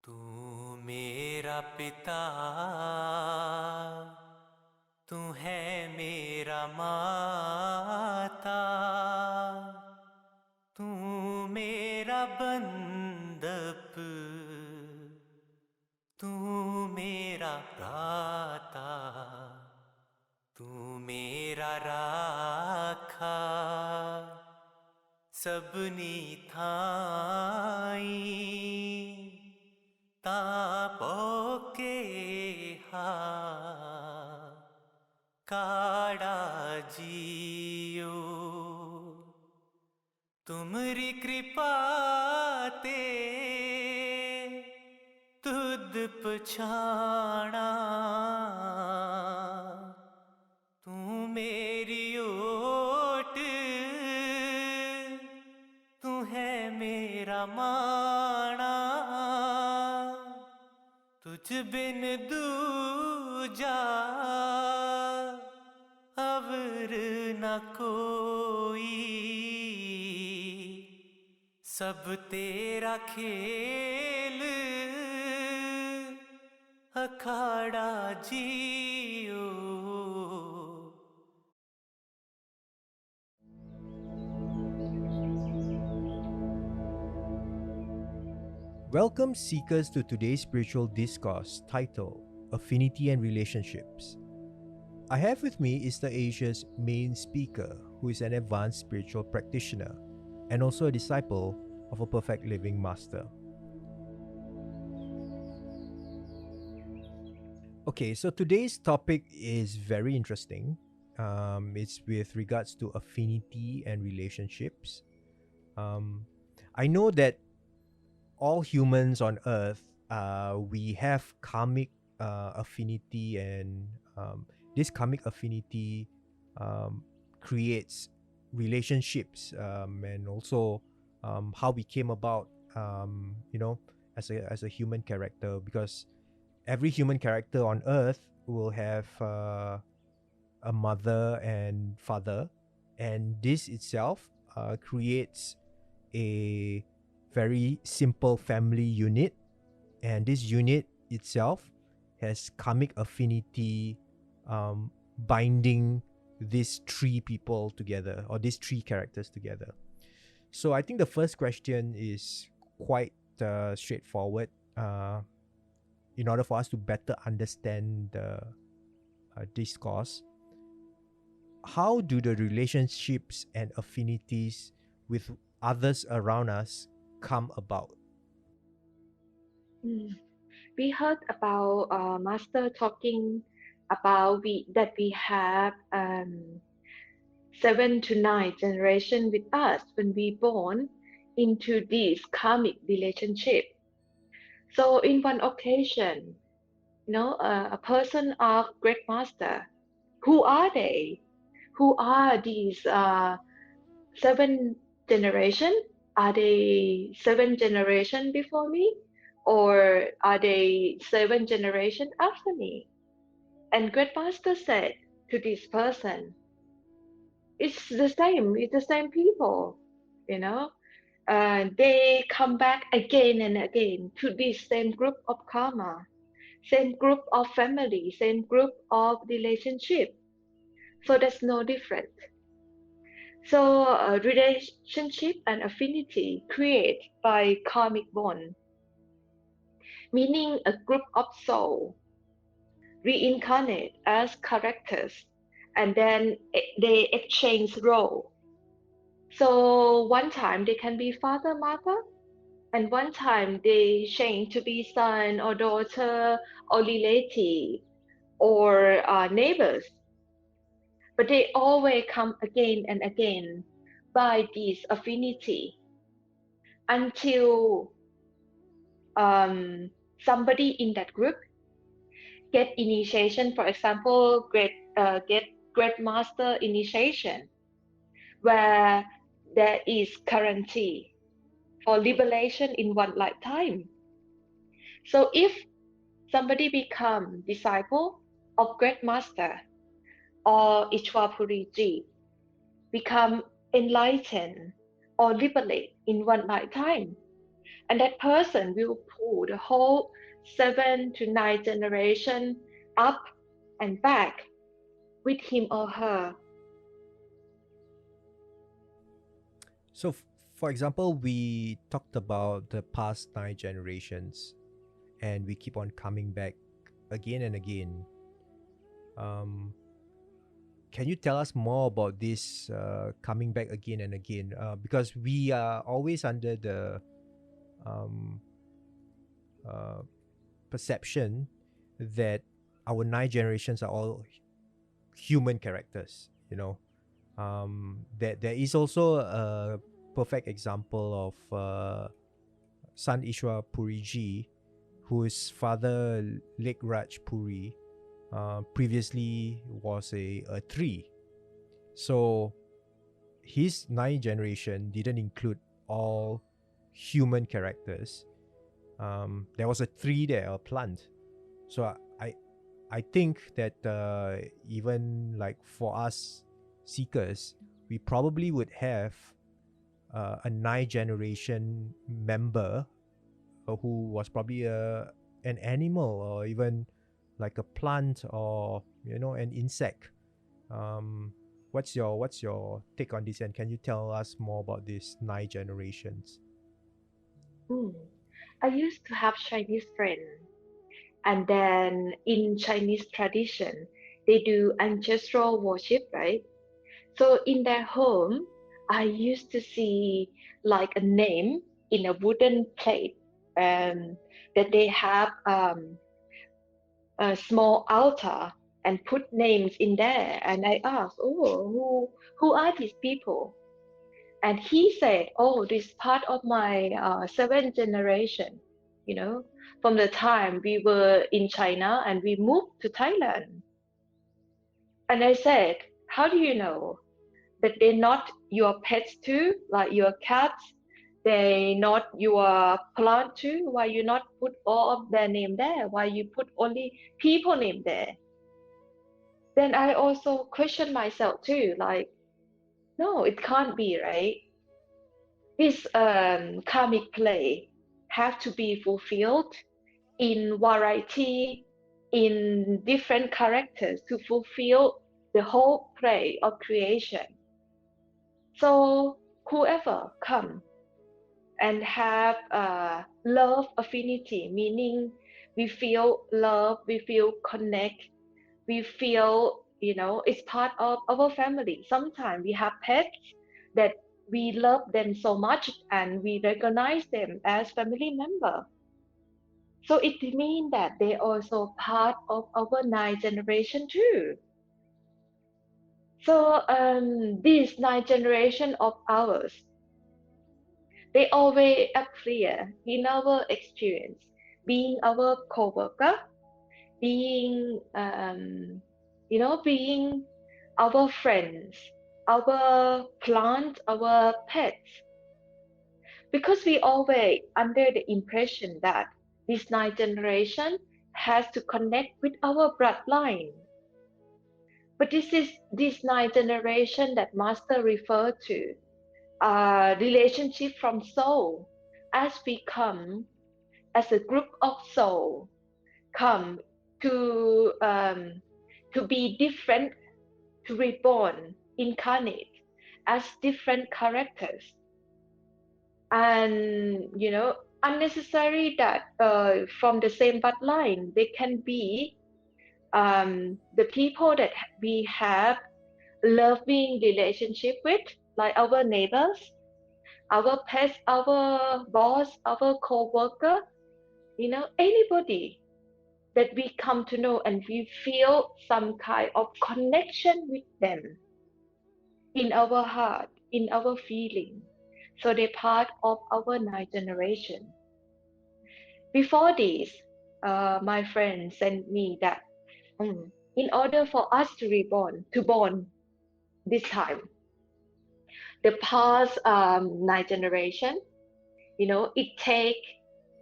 तू मेरा पिता, तू है मेरा माता, तू मेरा बंधप, तू मेरा भ्राता, तू मेरा राखा सबनी थाई तापोके हा काड़ा जियो तुमरी कृपा ते तुद पछाणा तू मेरी ओट तू है मेरा माणा तुझ बिन दूजा अवर न कोई सब तेरा खेल अखाड़ा जियो. Welcome, seekers, to today's spiritual discourse titled Affinity and Relationships. I have with me East Asia's main speaker, who is an advanced spiritual practitioner and also a disciple of a perfect living master. Okay, so today's topic is very interesting. It's with regards to affinity and relationships. I know that all humans on earth, we have karmic affinity, and this karmic affinity creates relationships, and also how we came about, as a human character, because every human character on earth will have a mother and father, and this itself creates a very simple family unit, and this unit itself has karmic affinity, binding these three people together, or these three characters together. So I think the first question is quite straightforward, in order for us to better understand the discourse. How do the relationships and affinities with others around us come about? We heard about Master talking about we have 7 to 9 generation with us when we born into this karmic relationship. So in one occasion, a person of great master, who are they? Who are these 7 generation? Are they 7 generation before me? Or are they 7 generation after me? And Great Master said to this person, it's the same people, you know. They come back again and again to this same group of karma, same group of family, same group of relationship. So there's no difference. So relationship and affinity created by karmic bond, meaning a group of soul reincarnate as characters, and then they exchange role. So one time they can be father, mother, and one time they change to be son or daughter or relative or neighbors. But they always come again and again by this affinity until somebody in that group get initiation. For example, get great master initiation, where there is guarantee for liberation in one lifetime. So if somebody become disciple of great master or Ishwapuriji, become enlightened or liberate in one lifetime, And that person will pull the whole 7 to 9 generation up and back with him or her. So, for example, we talked about the past 9 generations, and we keep on coming back again and again. Um, can you tell us more about this coming back again and again? Because we are always under the um, uh, perception that our 9 generations are all human characters. There is also a perfect example of Sant Ishwar Puriji, whose father Lek Raj Puri previously was a tree. So his 9 generation didn't include all human characters. There was a tree there, a plant. So I think that even like for us seekers, we probably would have a 9 generation member who was probably an animal, or even like a plant, or an insect. um, what's your take on this, and can you tell us more about these 9 generations? Mm. I used to have Chinese friends, and then in Chinese tradition, they do ancestral worship, right? So in their home, I used to see like a name in a wooden plate, um, that they have a small altar and put names in there. And I asked, oh, who are these people? And he said, oh, this is part of my seventh generation, you know, from the time we were in China and we moved to Thailand. And I said, how do you know that they're not your pets too, like your cats? They not your plant too? Why you not put all of their name there? Why you put only people name there? Then I also question myself too, like, no, it can't be, right? This karmic play have to be fulfilled in variety, in different characters to fulfill the whole play of creation. So whoever come and have love affinity, meaning we feel love, we feel connect, we feel, it's part of our family. Sometimes we have pets that we love them so much and we recognize them as family member. So it means that they also part of our 9 generation too. So these 9 generation of ours, they always appear in our experience, being our co-worker, being being our friends, our plant, our pets, because we always under the impression that this 9 generation has to connect with our bloodline. But this is this 9 generation that master referred to, relationship from soul, as we come as a group of soul, come to be different, to reborn, incarnate as different characters. And unnecessary that from the same bloodline they can be the people that we have loving relationship with, like our neighbors, our pets, our boss, our co-worker, anybody that we come to know and we feel some kind of connection with them in our heart, in our feeling. So they're part of our 9 generation. Before this, my friend sent me that in order for us to reborn, to born this time, the past 9 generation, it take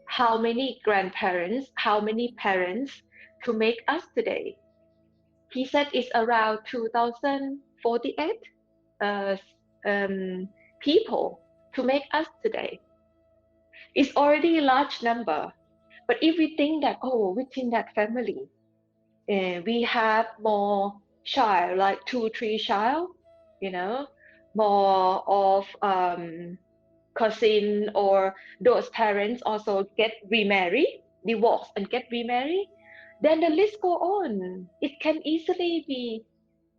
how many grandparents, how many parents to make us today. He said it's around 2048 uh, um, people to make us today. It's already a large number. But if we think that, oh, within that family, we have more child, like two, three child, you know, more of cousin, or those parents also get remarried, divorce and get remarried, then the list go on. It can easily be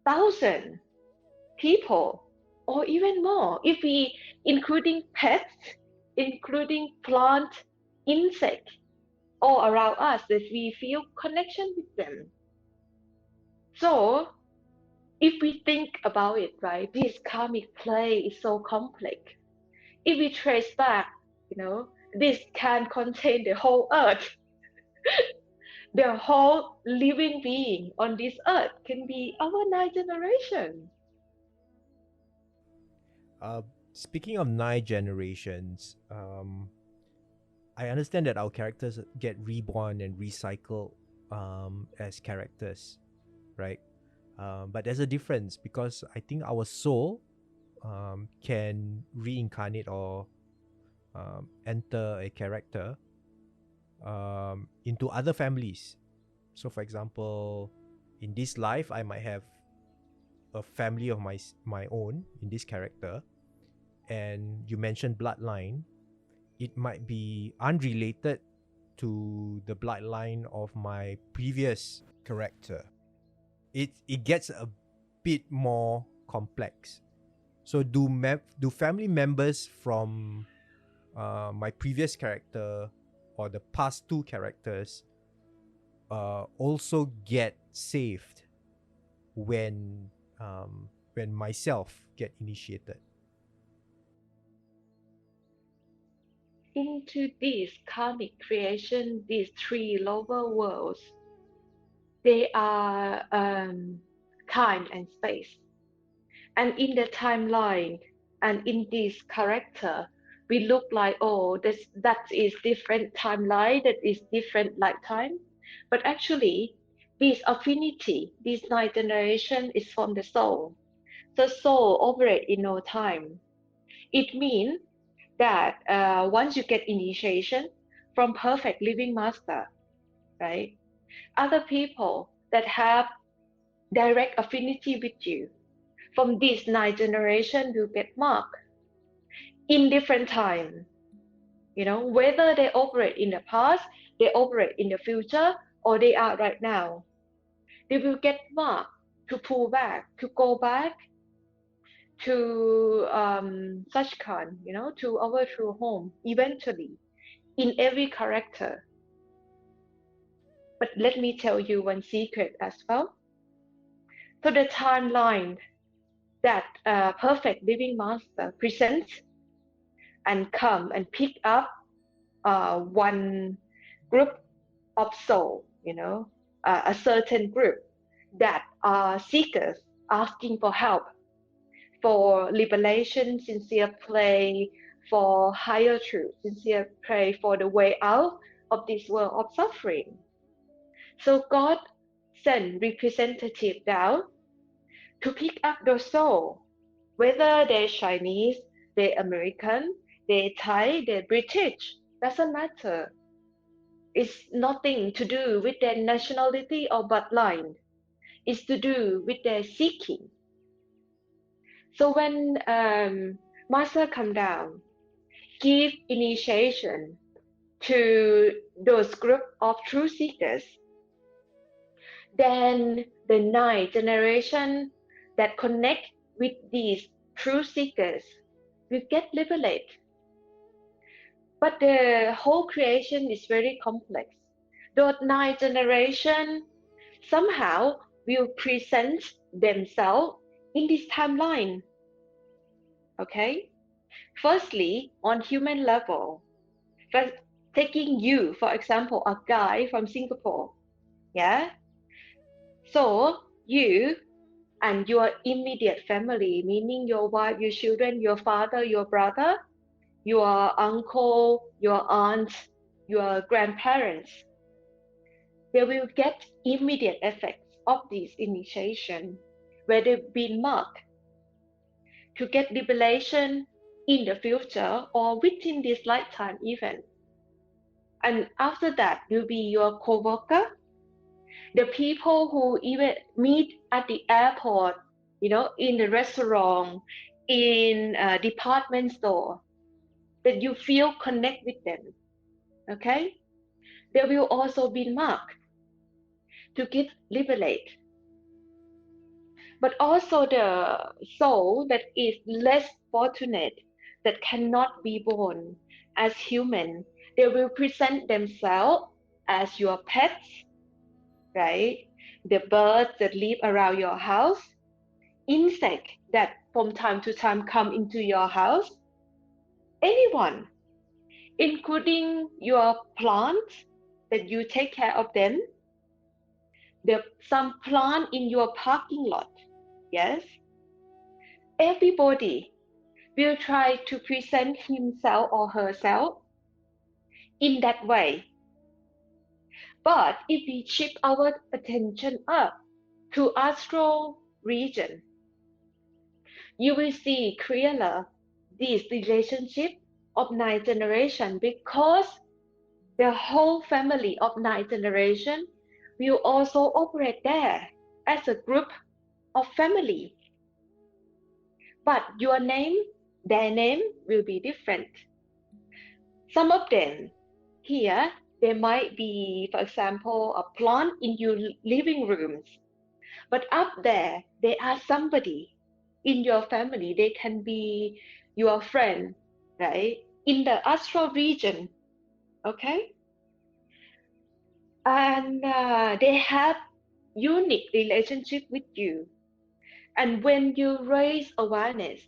1,000 people or even more if we including pets, including plant, insect all around us that we feel connection with them. So if we think about it, right, this karmic play is so complex. If we trace back, this can contain the whole earth. The whole living being on this earth can be our ninth generation. Uh, Speaking of 9 generations, I understand that our characters get reborn and recycled as characters, right? But there's a difference because I think our soul can reincarnate or enter a character into other families. So, for example, in this life, I might have a family of my own in this character, and you mentioned bloodline. It might be unrelated to the bloodline of my previous character. It gets a bit more complex. So do family members from my previous character or the past two characters also get saved when myself get initiated? Into this karmic creation, these three lower worlds, they are time and space. And in the timeline and in this character, we look like, oh, that is different timeline, that is different lifetime. But actually, this affinity, this ninth generation is from the soul. So soul operate in no time. It means that once you get initiation from perfect living master, right? Other people that have direct affinity with you from this ninth generation will get marked in different time. Whether they operate in the past, they operate in the future, or they are right now, they will get marked to pull back, to go back to Sachkan, to our true home eventually in every character. But let me tell you one secret as well. So the timeline that perfect living master presents and come and pick up one group of soul, a certain group that are seekers asking for help, for liberation, sincere play, for higher truth, sincere play for the way out of this world of suffering. So God sent representative down to pick up those soul, whether they're Chinese, they're American, they're Thai, they're British, doesn't matter. It's nothing to do with their nationality or bloodline. It's to do with their seeking. So when Master come down, give initiation to those group of true seekers, then the ninth generation that connect with these true seekers will get liberated. But the whole creation is very complex. Those ninth generation somehow will present themselves in this timeline. Okay? Firstly, on human level, first, taking you, for example, a guy from Singapore. Yeah? So you and your immediate family, meaning your wife, your children, your father, your brother, your uncle, your aunt, your grandparents, they will get immediate effects of this initiation, where they've been marked to get liberation in the future or within this lifetime even. And after that will be your co-worker, the people who even meet at the airport, in the restaurant, in a department store, that you feel connect with them. Okay, they will also be marked to get liberate. But also the soul that is less fortunate, that cannot be born as human, they will present themselves as your pets, right? The birds that live around your house, insect that from time to time come into your house, anyone, including your plants that you take care of them, some plant in your parking lot. Yes, everybody will try to present himself or herself in that way. But if we shift our attention up to astral region, you will see clearer this relationship of ninth generation, because the whole family of ninth generation will also operate there as a group of family. But your name, their name will be different. Some of them here, they might be, for example, a plant in your living rooms, but up there, they are somebody in your family. They can be your friend, right? In the astral region, okay? And they have unique relationship with you. And when you raise awareness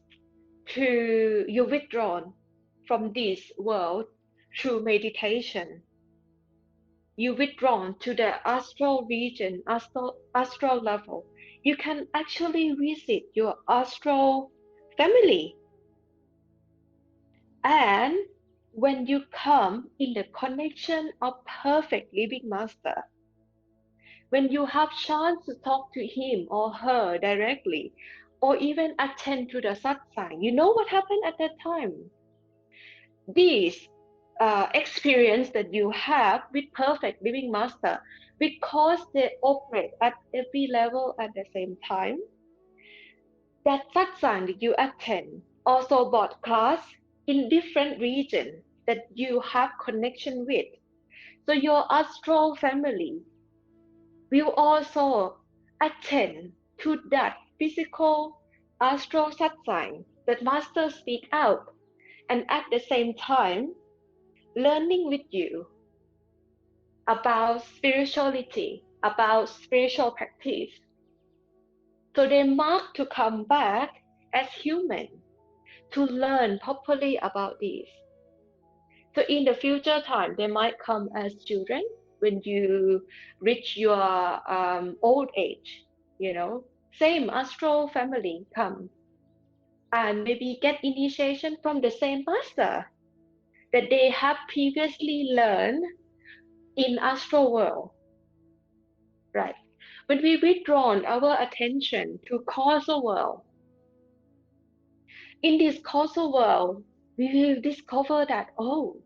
to you withdrawn from this world through meditation, you withdrawn to the astral region, astral level, you can actually visit your astral family. And when you come in the connection of perfect living master, when you have chance to talk to him or her directly, or even attend to the satsang, you know what happened at that time? This experience that you have with perfect living master, because they operate at every level at the same time, that satsang that you attend also broadcast in different regions that you have connection with. So your astral family will also attend to that physical astral satsang that master speak out, and at the same time learning with you about spirituality, about spiritual practice. So they mark to come back as human to learn properly about this. So in the future time, they might come as children when you reach your old age, same astral family come and maybe get initiation from the same master that they have previously learned in astral world, right? When we withdrawn our attention to causal world, in this causal world, we will discover that, oh,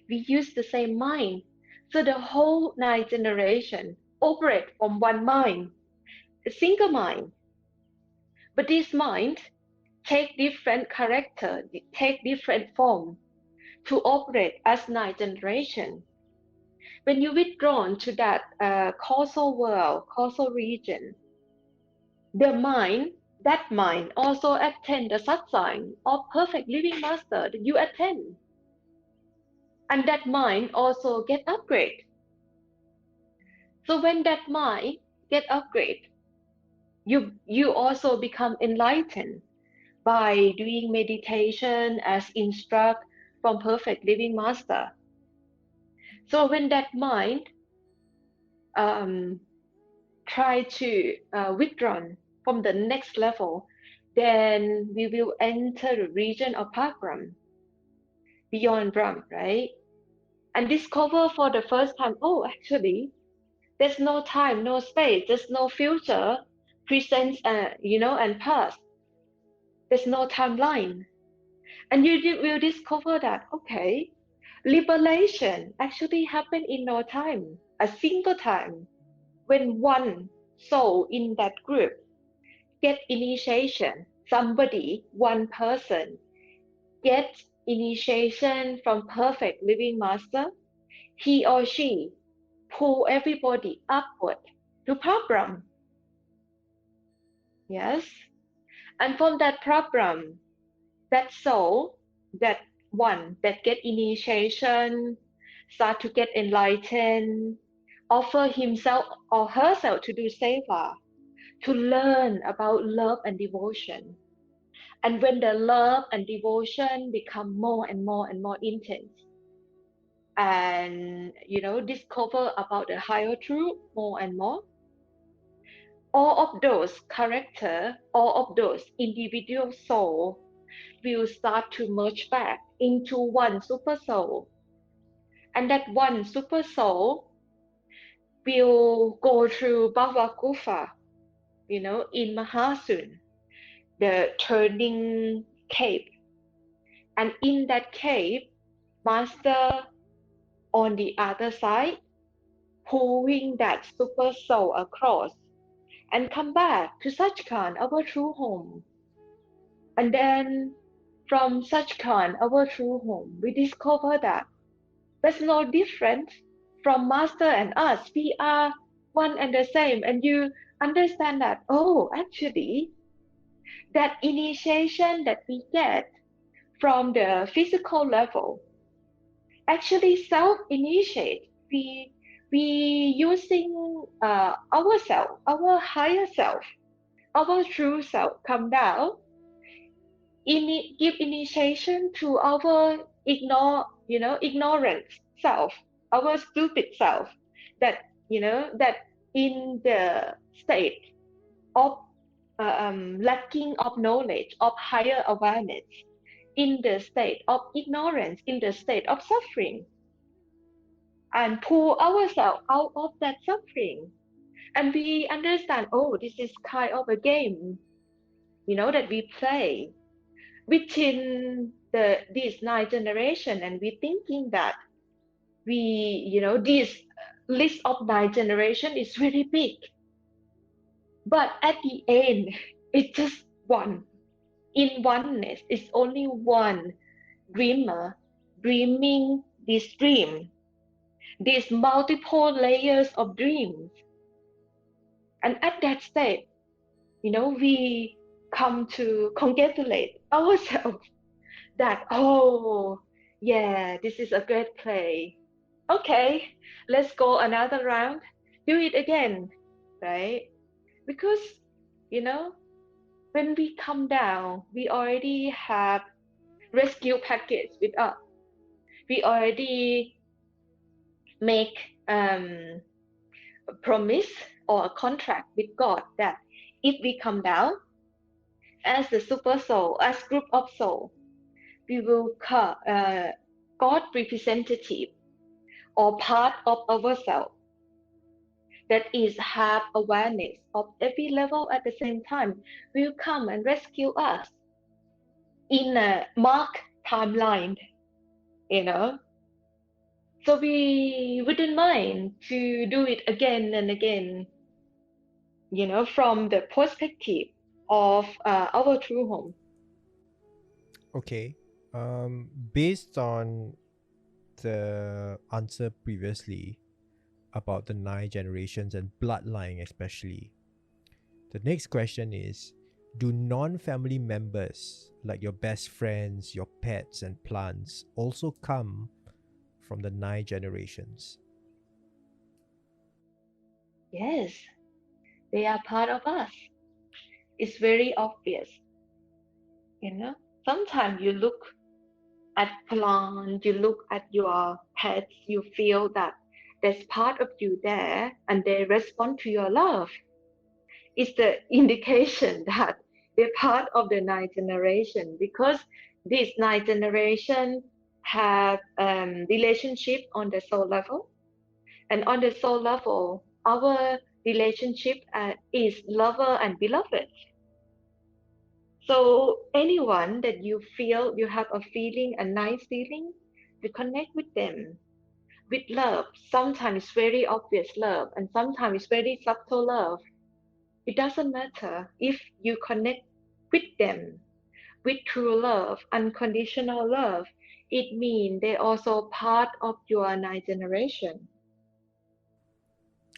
we use the same mind. So the whole ninth generation operate from one mind, a single mind. But this mind take different character, take different form to operate as ninth generation. When you withdrawn to that causal world, causal region, the mind, that mind also attend the satsang of perfect living master that you attend. And that mind also get upgrade. So when that mind get upgrade, you also become enlightened by doing meditation as instruct from perfect living master. So when that mind try to withdraw from the next level, then we will enter the region of Pagram, beyond Brahm, right? And discover for the first time, oh, actually, there's no time, no space, there's no future, present, and past. There's no timeline. And you will discover that, okay, liberation actually happened in no time, a single time, when one soul in that group get initiation. Somebody, one person, gets initiation from perfect living master. He or she pull everybody upward to program. Yes. And from that program, that soul, that one that get initiation, start to get enlightened, offer himself or herself to do seva, to learn about love and devotion. And when the love and devotion become more and more and more intense, and discover about the higher truth more and more, all of those character, all of those individual soul will start to merge back into one super soul. And that one super soul will go through Bhava Gufa, in Mahasun, the turning cave. And in that cave, Master on the other side, pulling that super soul across and come back to Sachkhand, our true home. And then from Sachkhand, our true home, we discover that there's no difference from Master and us. We are one and the same. And you understand that, oh, actually, that initiation that we get from the physical level actually self-initiate. We using ourself, our higher self, our true self come down, give initiation to our ignorant self, our stupid self, that that in the state of lacking of knowledge, of higher awareness, in the state of ignorance, in the state of suffering, and pull ourselves out of that suffering. And we understand, oh, this is kind of a game, that we play within this nine generation, and we thinking that this list of nine generation is very big, but at the end, it's just one. In oneness, it's only one dreamer dreaming this dream, these multiple layers of dreams. And at that state, we come to congratulate ourselves that, oh, yeah, this is a great play. Okay, let's go another round. Do it again, right? Because, when we come down, we already have rescue package with us. We already make a promise or a contract with God that if we come down as the super soul, as group of soul, we will call God representative or part of ourselves that is have awareness of every level at the same time will come and rescue us in a marked timeline, you know. So we wouldn't mind to do it again and again, from the perspective of our true home. Okay. Based on the answer previously about the nine generations and bloodline, especially, the next question is: do non-family members, like your best friends, your pets, and plants, also come from the nine generations? Yes, they are part of us. It's very obvious, you know. Sometimes you look at plant, you look at your pets, you feel that there's part of you there, and they respond to your love. It's the indication that they're part of the ninth generation, because this ninth generation have relationship on the soul level, and on the soul level, our relationship is lover and beloved. So anyone that you feel you have a feeling, a nice feeling, you connect with them with love. Sometimes very obvious love, and sometimes very subtle love. It doesn't matter if you connect with them with true love, unconditional love. It means they're also part of your ninth generation.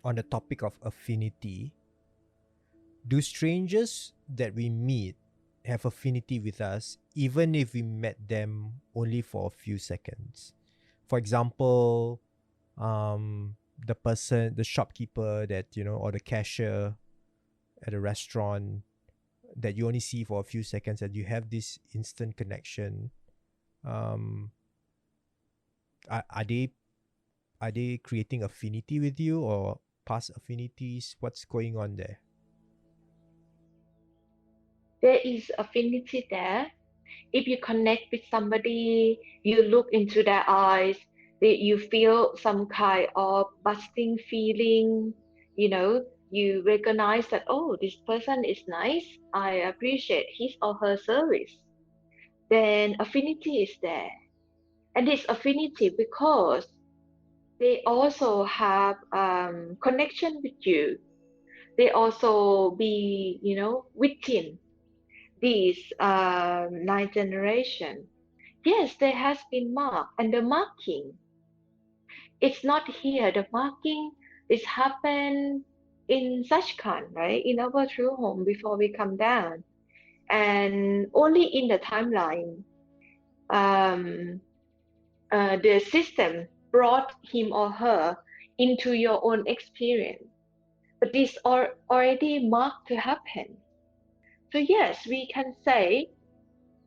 On the topic of affinity, do strangers that we meet have affinity with us even if we met them only for a few seconds? For example, the person, the shopkeeper that, or the cashier at a restaurant that you only see for a few seconds and you have this instant connection. Um, are they creating affinity with you or past affinities? What's going on there? There is affinity there. If you connect with somebody, you look into their eyes, you feel some kind of busting feeling, you recognize that, oh, this person is nice. I appreciate his or her service. Then affinity is there. And this affinity because they also have connection with you. They also be, within this ninth generation. Yes, there has been mark, and the marking, it's not here. The marking is happened in Sachkan, right? In our true home before we come down. And only in the timeline, um, the system brought him or her into your own experience. But this are already marked to happen. So yes, we can say,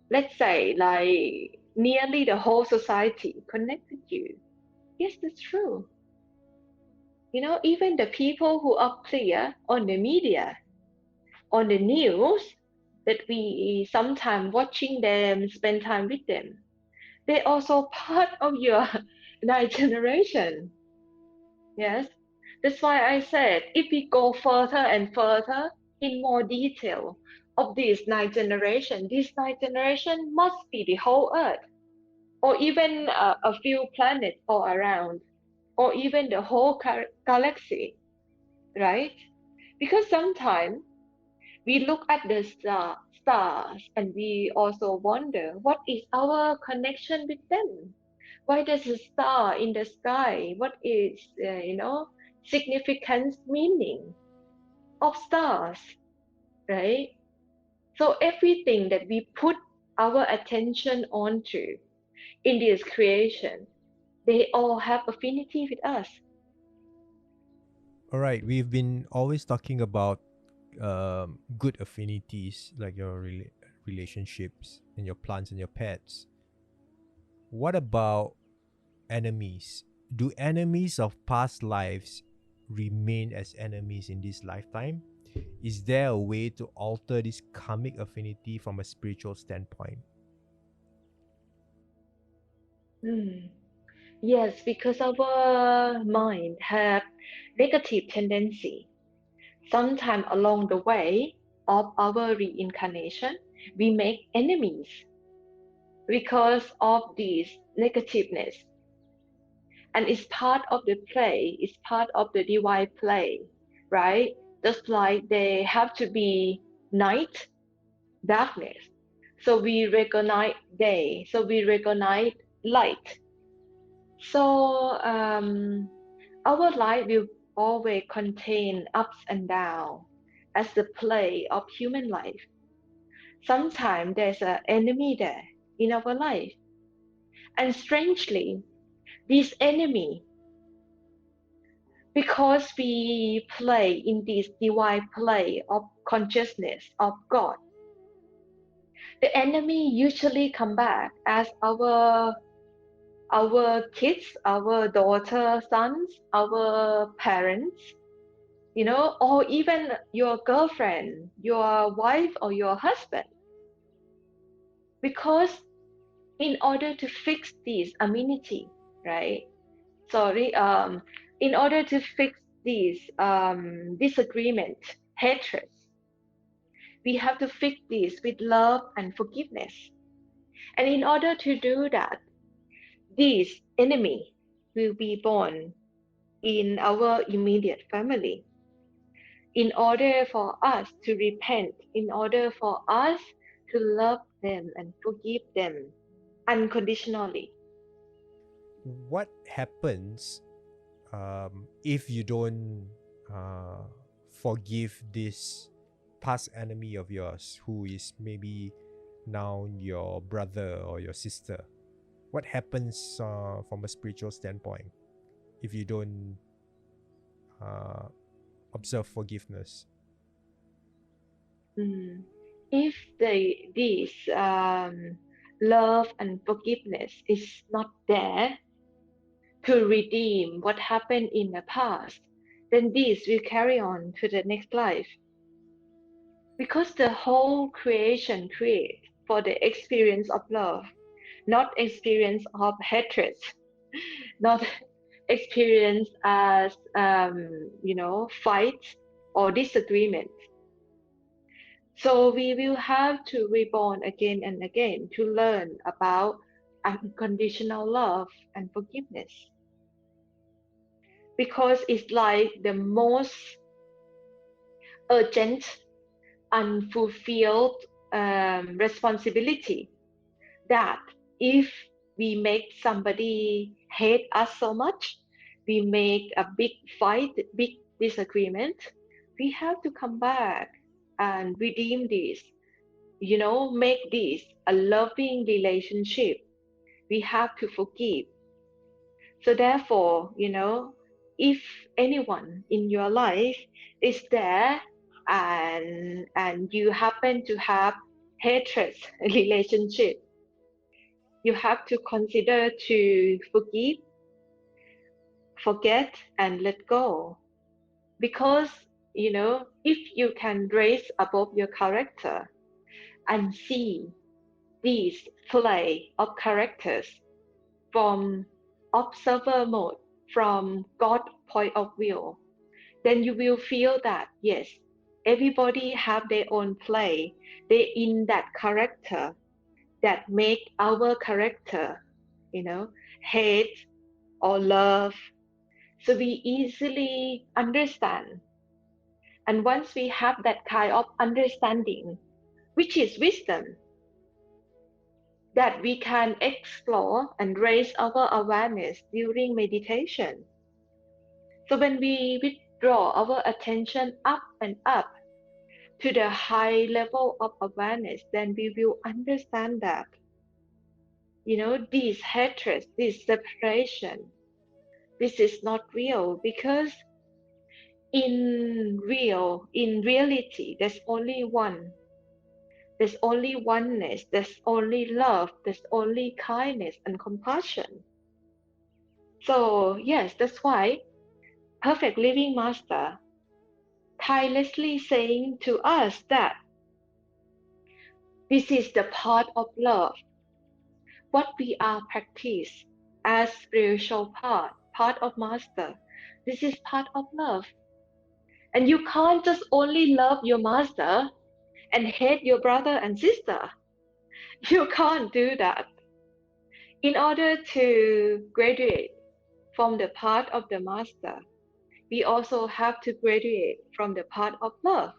let's say like nearly the whole society connect with you. Yes, that's true. Even the people who appear on the media, on the news, that we sometimes watching them, spend time with them, they also part of your ninth generation. Yes. That's why I said if we go further and further in more detail of this ninth generation must be the whole earth, or even a few planets all around, or even the whole galaxy, right? Because sometimes we look at the stars and we also wonder what is our connection with them. Why does a star in the sky? What is, significance, meaning of stars, right? So everything that we put our attention onto in this creation, they all have affinity with us. All right, we've been always talking about good affinities like your relationships and your plants and your pets. What about enemies? Do enemies of past lives remain as enemies in this lifetime? Is there a way to alter this karmic affinity from a spiritual standpoint? Hmm. Yes, because our mind have negative tendency. Sometime along the way of our reincarnation, we make enemies because of this negativeness. And it's part of the play, it's part of the divine play, right? Just like they have to be night, darkness. So we recognize day, so we recognize light. So our life will always contain ups and downs as the play of human life. Sometimes there's an enemy there in our life. And strangely, this enemy, because we play in this divine play of consciousness of God, the enemy usually come back as our kids, our daughter, sons, our parents, or even your girlfriend, your wife, or your husband. Because in order to fix this amenity, right? Sorry, in order to fix this disagreement, hatred, We have to fix this with love and forgiveness. And in order to do that, this enemy will be born in our immediate family. In order for us to repent, in order for us to love them and forgive them unconditionally. What happens if you don't forgive this past enemy of yours who is maybe now your brother or your sister? What happens from a spiritual standpoint if you don't uh, observe forgiveness? Mm. If this love and forgiveness is not there to redeem what happened in the past, then this will carry on to the next life. Because the whole creation creates for the experience of love, not experience of hatred, not experience as fight or disagreement. So we will have to reborn again and again to learn about unconditional love and forgiveness, because it's like the most urgent, unfulfilled responsibility, that if we make somebody hate us so much, we make a big fight, big disagreement, we have to come back and redeem this, make this a loving relationship. We have to forgive. So therefore, if anyone in your life is there, and you happen to have hatred relationship, you have to consider to forgive, forget, and let go. Because, if you can raise above your character and see these play of characters from observer mode, from God point of view, then you will feel that yes, everybody have their own play. They in that character that make our character, hate or love. So we easily understand. And once we have that kind of understanding, which is wisdom, that we can explore and raise our awareness during meditation. So when we withdraw our attention up and up to the high level of awareness, then we will understand that, this hatred, this separation, this is not real, because in reality, there's only one. There's only oneness, there's only love, there's only kindness and compassion. So, yes, that's why Perfect Living Master tirelessly saying to us that this is the part of love, what we are practice as spiritual part of Master. This is part of love. And you can't just only love your Master and hate your brother and sister. You can't do that. In order to graduate from the part of the Master, we also have to graduate from the part of love.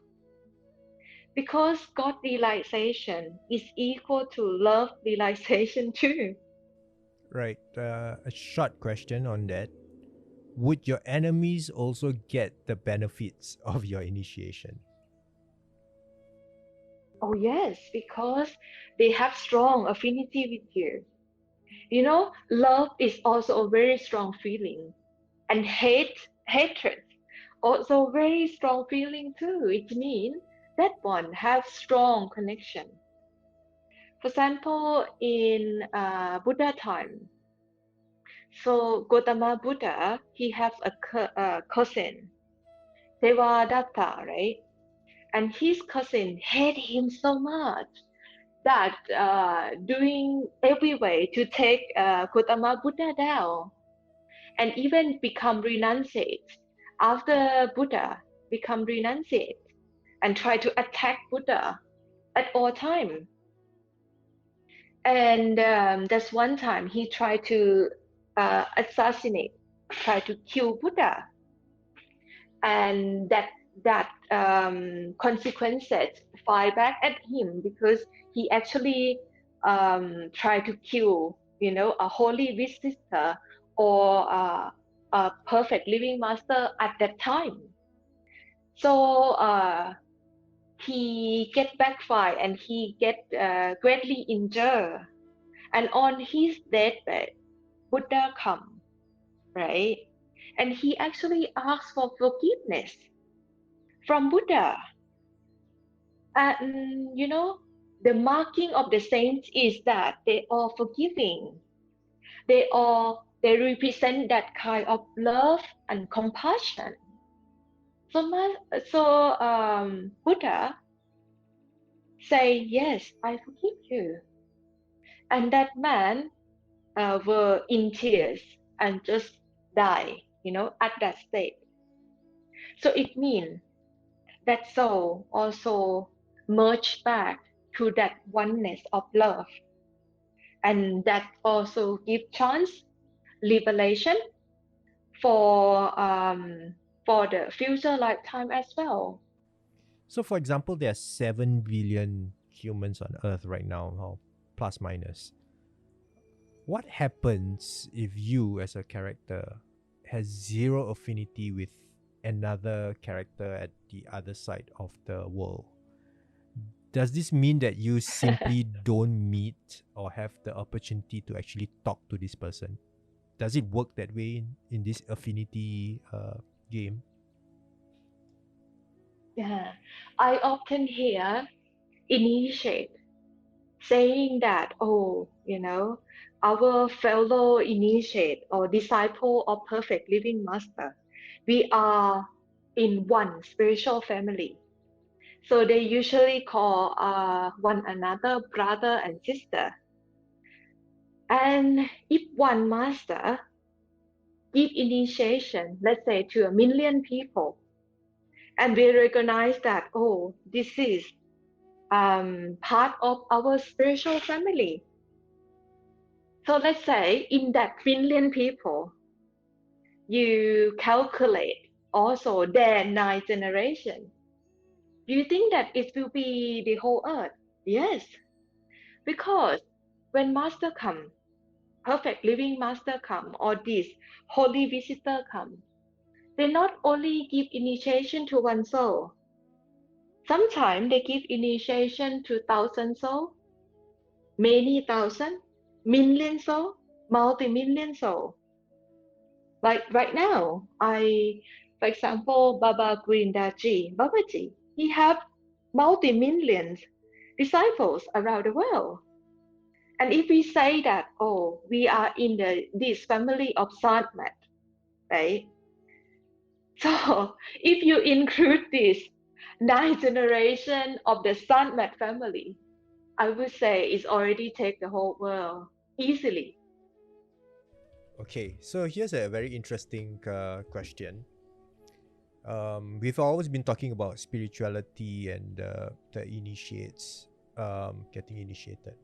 Because God realization is equal to love realization too. Right. A short question on that. Would your enemies also get the benefits of your initiation? Oh, yes, because they have strong affinity with you. Love is also a very strong feeling, and hatred, also very strong feeling too. It means that one has strong connection. For example, in Buddha time, so Gautama Buddha, he has a cousin, Devadatta, right? And his cousin hate him so much that doing every way to take Gautama Buddha down, and even become renunciate. After Buddha become renunciate, and try to attack Buddha at all time. And there's one time he tried to assassinate, try to kill Buddha, and that consequences fire back at him because he actually tried to kill, a holy visitor or a perfect living master at that time. So he get backfire and he get greatly injured. And on his deathbed, Buddha come, right? And he actually asked for forgiveness from Buddha. And the marking of the saints is that they are forgiving. They represent that kind of love and compassion. So Buddha say, yes, I forgive you. And that man were in tears and just die, at that state. So it means that soul also merge back to that oneness of love. And that also give chance, liberation for the future lifetime as well. So, for example, there are 7 billion humans on Earth right now, or plus minus. What happens if you, as a character, has zero affinity with another character at the other side of the world? Does this mean that you simply don't meet or have the opportunity to actually talk to this person? Does it work that way in this affinity game? Yeah, I often hear initiate saying that, oh, our fellow initiate or disciple of perfect living master, we are in one spiritual family. So they usually call one another brother and sister. And if one master give initiation, let's say to 1 million people, and we recognize that, oh, this is part of our spiritual family. So let's say in that 1 million people, you calculate also their 9 generation. Do you think that it will be the whole earth? Yes, because when master come, perfect living master come, or this holy visitor come, they not only give initiation to one soul, sometimes they give initiation to 1,000 souls, many thousand, million soul, multi-million soul. Like right now, for example, Baba Grindaji, Babaji, he have multi-millions disciples around the world. And if we say that, oh, we are in this family of Sadmat, right? So if you include this 9 generation of the Sadmat family, I would say it's already take the whole world easily. Okay, so here's a very interesting question. We've always been talking about spirituality and the initiates getting initiated.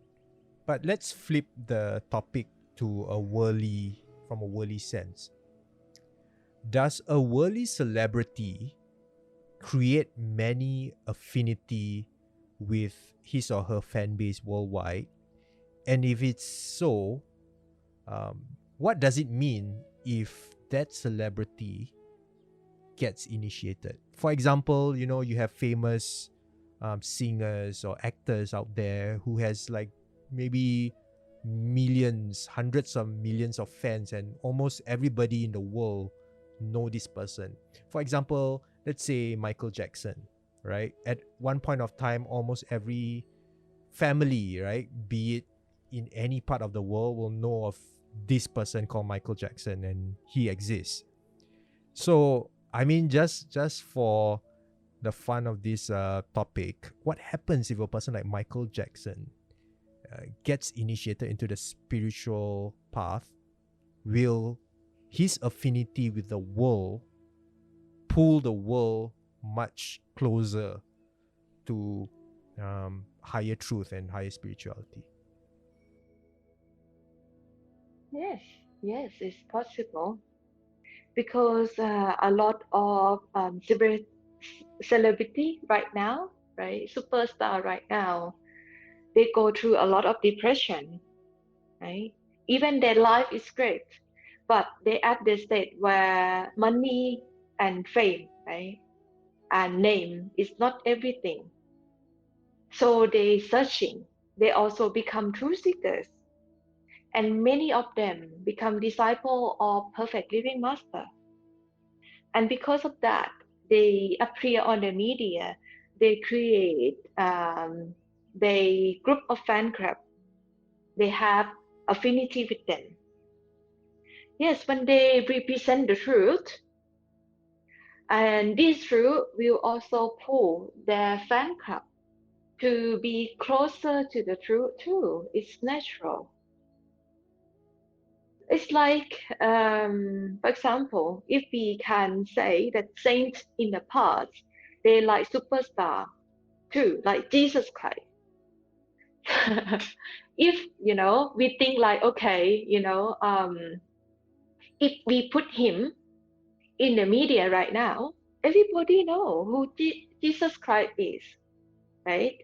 But let's flip the topic to from a worldly sense. Does a worldly celebrity create many affinity with his or her fan base worldwide? And if it's so, what does it mean if that celebrity gets initiated? For example, you have famous singers or actors out there who has like maybe millions, hundreds of millions of fans, and almost everybody in the world know this person. For example, let's say Michael Jackson, right? At one point of time, almost every family, right, be it in any part of the world, will know of this person called Michael Jackson, and he exists. So I mean, just for the fun of this topic, what happens if a person like Michael Jackson gets initiated into the spiritual path? Will his affinity with the world pull the world much closer to higher truth and higher spirituality. Yes, yes, it's possible because a lot of celebrity right now, right, superstar right now, they go through a lot of depression, right? Even their life is great, but they at the state where money and fame, right, and name is not everything. So they searching. They also become truth seekers, and many of them become disciple of perfect living master. And because of that, they appear on the media. They create they group of fan club. They have affinity with them. Yes, when they represent the truth, and this truth will also pull their fan club to be closer to the truth too. It's natural. It's like, for example, if we can say that saints in the past, they like superstar too, like Jesus Christ. If we think like, okay, if we put him in the media right now, everybody know who Jesus Christ is, right?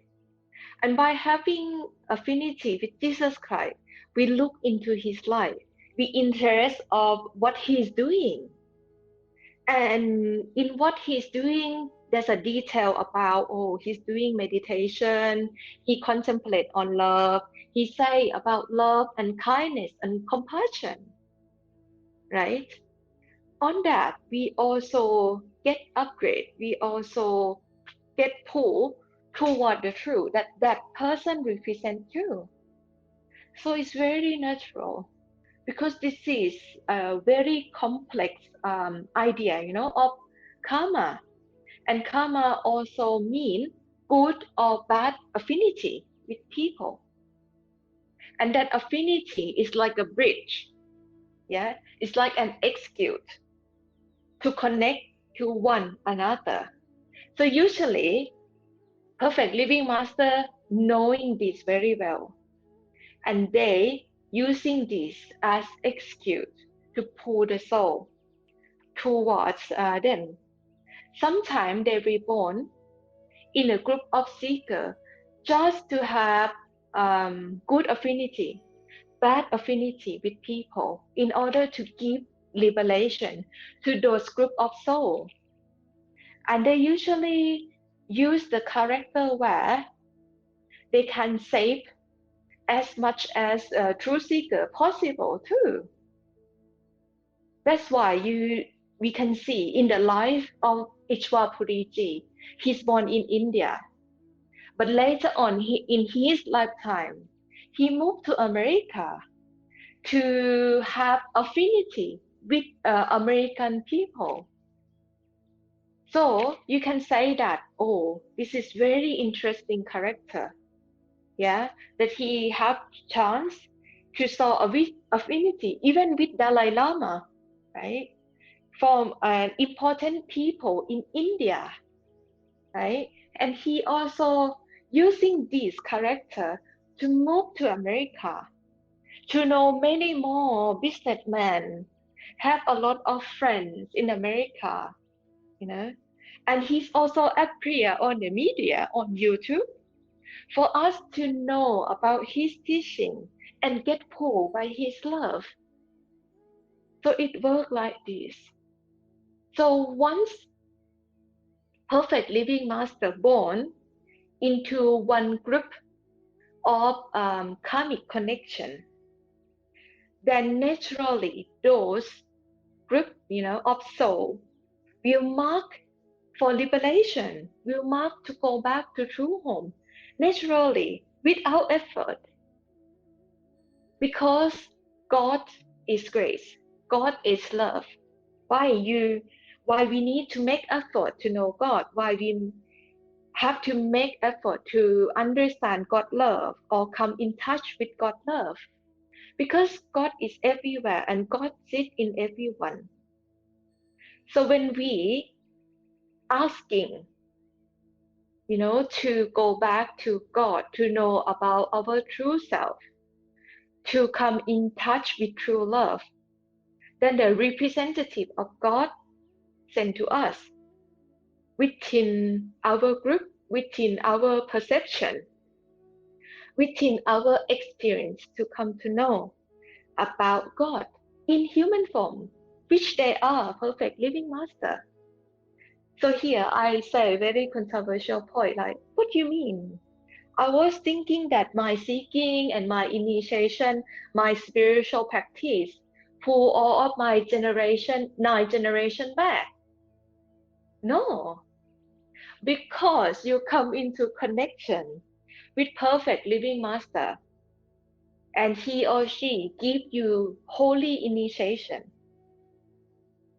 And by having affinity with Jesus Christ, we look into his life, we interest of what he's doing, and in what he's doing there's a detail about, oh, he's doing meditation, he contemplate on love, he say about love and kindness and compassion, right? On that we also get upgrade, we also get pulled toward the truth that that person represents you. So it's very natural because this is a very complex idea, of karma. And karma also mean good or bad affinity with people. And that affinity is like a bridge. Yeah. It's like an excuse to connect to one another. So usually perfect living master knowing this very well. And they using this as excuse to pull the soul towards them. Sometimes they reborn in a group of seekers just to have good affinity, bad affinity with people in order to give liberation to those group of souls. And they usually use the character where they can save as much as a true seeker possible too. That's why we can see in the life of Ishwapuriji, he's born in India. But later on, in his lifetime, he moved to America to have affinity with American people. So you can say that, oh, this is very interesting character. Yeah, that he have chance to show affinity even with Dalai Lama, right? From important people in India, right? And he also using this character to move to America, to know many more businessmen, have a lot of friends in America, you know. And he's also appear on the media on YouTube for us to know about his teaching and get pulled by his love. So it worked like this. So once perfect living master born into one group of karmic connection, then naturally those group, of soul will mark for liberation, will mark to go back to true home, naturally, without effort, because God is grace, God is love. Why we need to make effort to know God? Why we have to make effort to understand God love or come in touch with God love? Because God is everywhere and God sits in everyone. So when we asking to go back to God, to know about our true self, to come in touch with true love. Then the representative of God sent to us within our group, within our perception, within our experience to come to know about God in human form, which they are perfect living master. So here I say very controversial point like, what do you mean? I was thinking that my seeking and my initiation, my spiritual practice, for all of my generation, 9 generation back. No, because you come into connection with perfect living master and he or she give you holy initiation.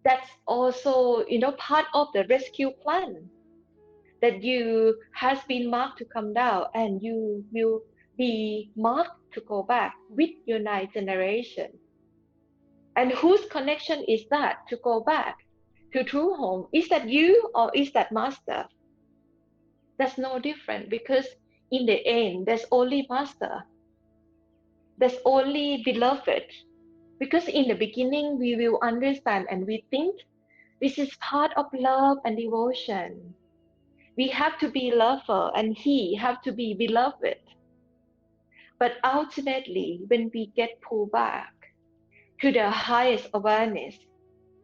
That's also, part of the rescue plan that you has been marked to come down and you will be marked to go back with your 9 generation. And whose connection is that to go back to true home? Is that you or is that master? That's no different because in the end, there's only master. There's only beloved. Because in the beginning, we will understand and we think this is part of love and devotion. We have to be lover and he have to be beloved. But ultimately, when we get pulled back to the highest awareness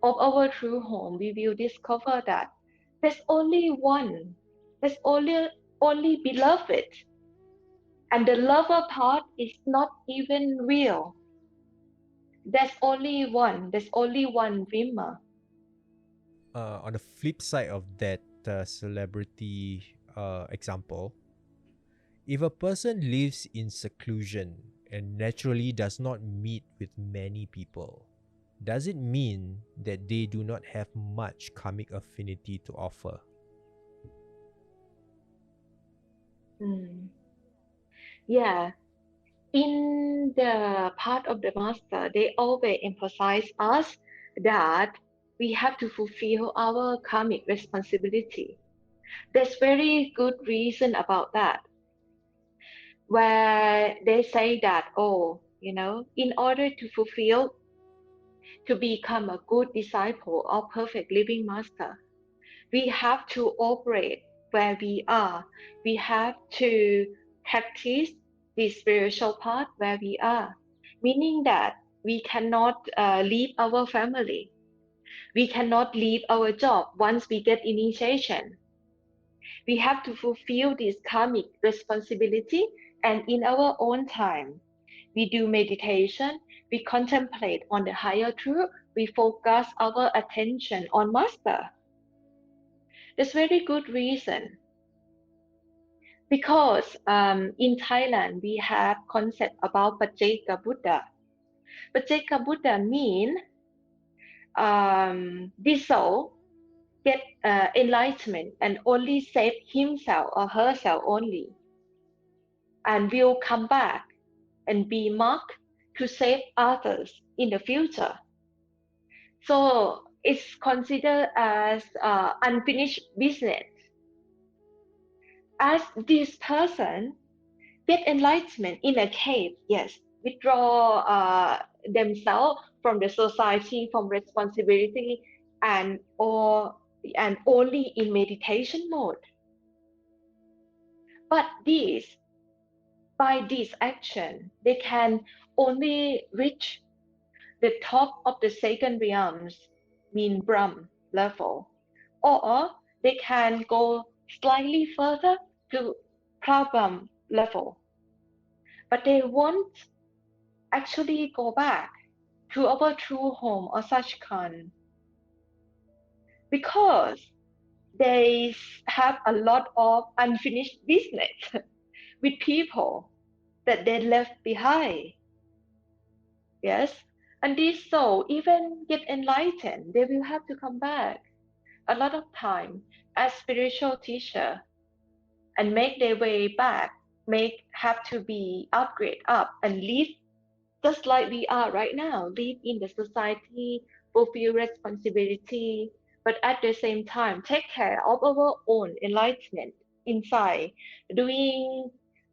of our true home, we will discover that there's only one, there's only beloved, and the lover part is not even real. There's only one dreamer. On the flip side of that celebrity example, if a person lives in seclusion and naturally does not meet with many people, does it mean that they do not have much karmic affinity to offer? Mm. Yeah, in the part of the master, they always emphasize us that we have to fulfill our karmic responsibility. There's very good reason about that, where they say that, oh, in order to fulfill, to become a good disciple of perfect living master, we have to operate where we are. We have to practice the spiritual part where we are, meaning that we cannot leave our family. We cannot leave our job once we get initiation. We have to fulfill this karmic responsibility and in our own time. We do meditation, we contemplate on the higher truth, we focus our attention on Master. There's very good reason because in Thailand we have concept about Pajeka Buddha. Pajeka Buddha mean this soul get enlightenment and only save himself or herself only, and will come back and be marked to save others in the future. So it's considered as unfinished business. As this person get enlightenment in a cave, yes, withdraw themselves from the society, from responsibility, and only in meditation mode. But by this action, they can only reach the top of the second realms, mean Brahm level, or they can go slightly further to Prabham level, but they won't actually go back to our true home or Sachkhand because they have a lot of unfinished business with people that they left behind. Yes, and these souls even get enlightened, they will have to come back a lot of time as spiritual teacher and make their way back, have to be upgrade up and live just like we are right now, live in the society, fulfill responsibility, but at the same time take care of our own enlightenment inside, doing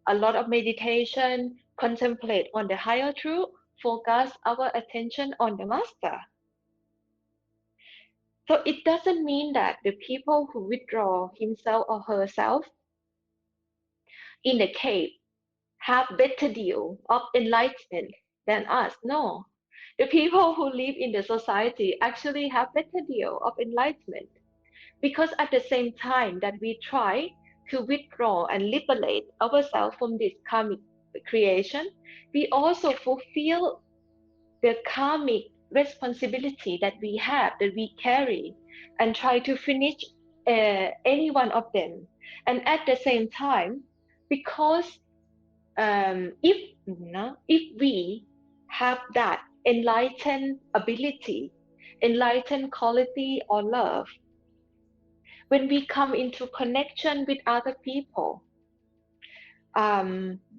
a lot of meditation, contemplate on the higher truth, focus our attention on the master. So it doesn't mean that the people who withdraw himself or herself in the cave have better deal of enlightenment than us. No. The people who live in the society actually have better deal of enlightenment, because at the same time that we try to withdraw and liberate ourselves from this karmic creation, we also fulfill the karmic responsibility that we have, that we carry, and try to finish any one of them. And at the same time, because if we have that enlightened ability, enlightened quality or love, when we come into connection with other people,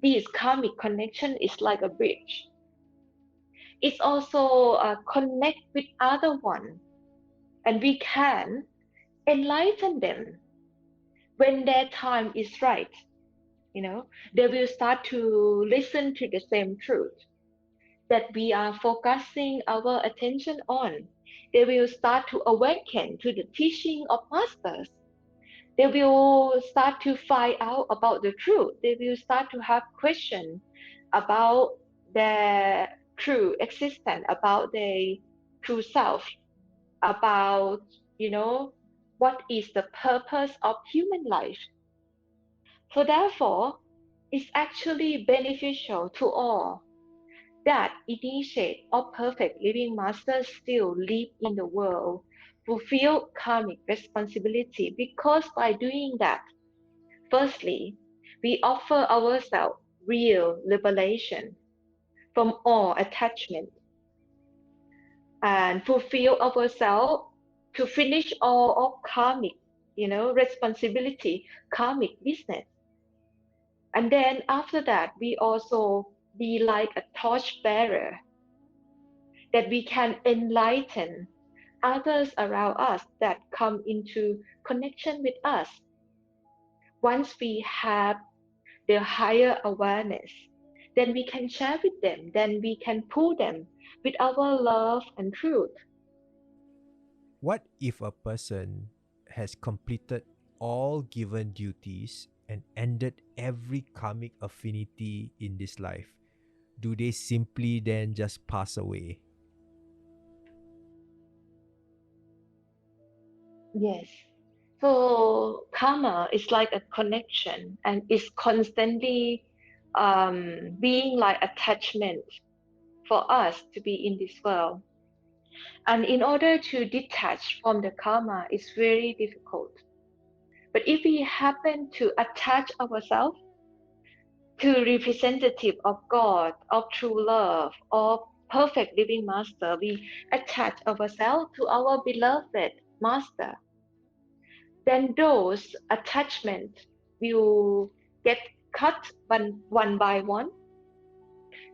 this karmic connection is like a bridge. It's also connect with other one, and we can enlighten them when their time is right. They will start to listen to the same truth that we are focusing our attention on. They will start to awaken to the teaching of masters. They will start to find out about the truth. They will start to have questions about their true existence, about their true self, about, what is the purpose of human life. So therefore, it's actually beneficial to all that initiate or perfect living masters still live in the world, fulfill karmic responsibility, because by doing that, firstly, we offer ourselves real liberation from all attachment and fulfill ourselves to finish all of karmic, responsibility, karmic business. And then after that, we also be like a torch bearer that we can enlighten others around us that come into connection with us. Once we have the higher awareness, then we can share with them, then we can pull them with our love and truth. What if a person has completed all given duties and ended every karmic affinity in this life? Do they simply then just pass away? Yes. So karma is like a connection, and is constantly being like attachment for us to be in this world. And in order to detach from the karma is very difficult. But if we happen to attach ourselves to representative of God, of true love, of perfect living master, we attach ourselves to our beloved master, then those attachments will get cut one by one.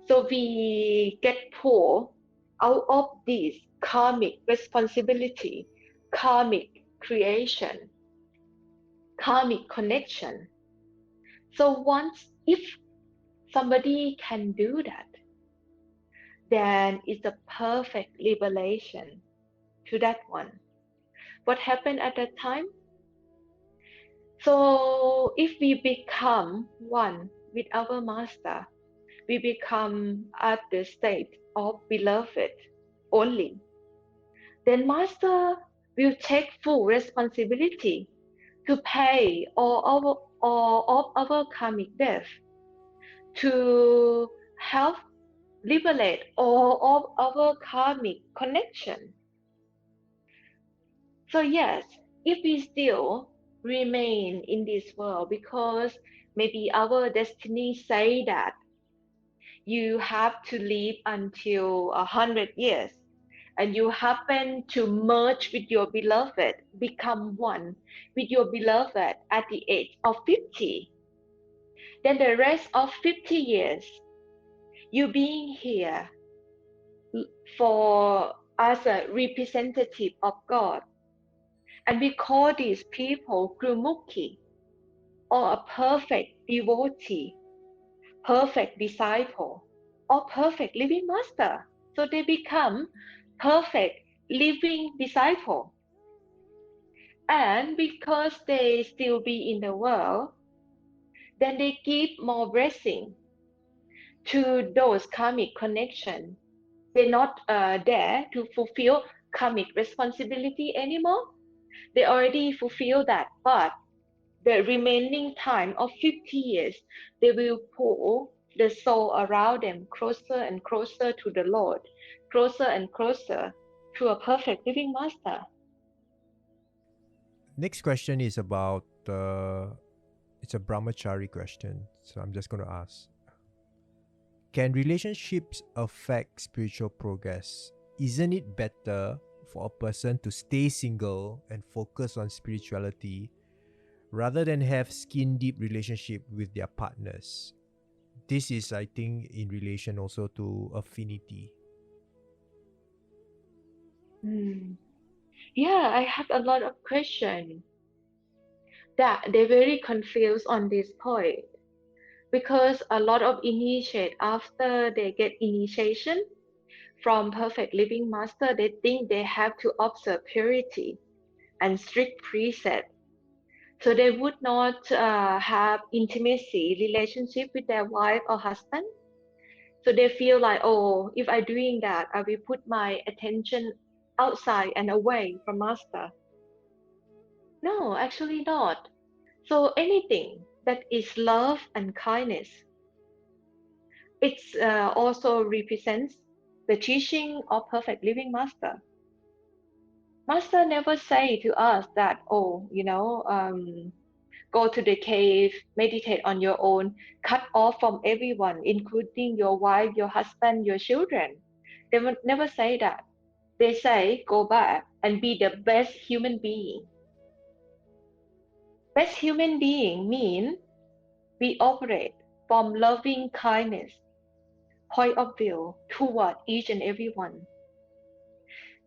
So we get pulled out of this karmic responsibility, karmic creation, karmic connection. So once, if somebody can do that, then it's a perfect liberation to that one. What happened at that time? So if we become one with our master, we become at the state of beloved only, then master will take full responsibility to pay all of our karmic debt, to help liberate all of our karmic connection. So yes, if we still remain in this world because maybe our destiny say that you have to live until 100 years, and you happen to merge with your beloved, become one with your beloved at the age of 50, then the rest of 50 years, you being here for as a representative of God. And we call these people Gurmukhi, or a perfect devotee, perfect disciple, or perfect living master. So they become perfect living disciple. And because they still be in the world, then they give more blessing to those karmic connection. They're not there to fulfill karmic responsibility anymore. They already fulfill that, but the remaining time of 50 years, they will pull the soul around them closer and closer to the Lord, closer and closer to a perfect living master. Next question is about it's a brahmachari question, so I'm just going to ask. Can relationships affect spiritual progress? Isn't it better for a person to stay single and focus on spirituality rather than have skin deep relationship with their partners? This is, I think, in relation also to affinity. Yeah, I have a lot of questions that they're very confused on this point because a lot of initiate after they get initiation from perfect living master, they think they have to observe purity and strict precept. So they would not have intimacy relationship with their wife or husband. So they feel like, oh, if I doing that, I will put my attention outside and away from master. No, actually not. So anything that is love and kindness, it's also represents the teaching of perfect living master. Master never say to us that, oh, go to the cave, meditate on your own, cut off from everyone, including your wife, your husband, your children. They would never say that. They say, go back and be the best human being. Best human being mean we operate from loving kindness, point of view toward each and everyone.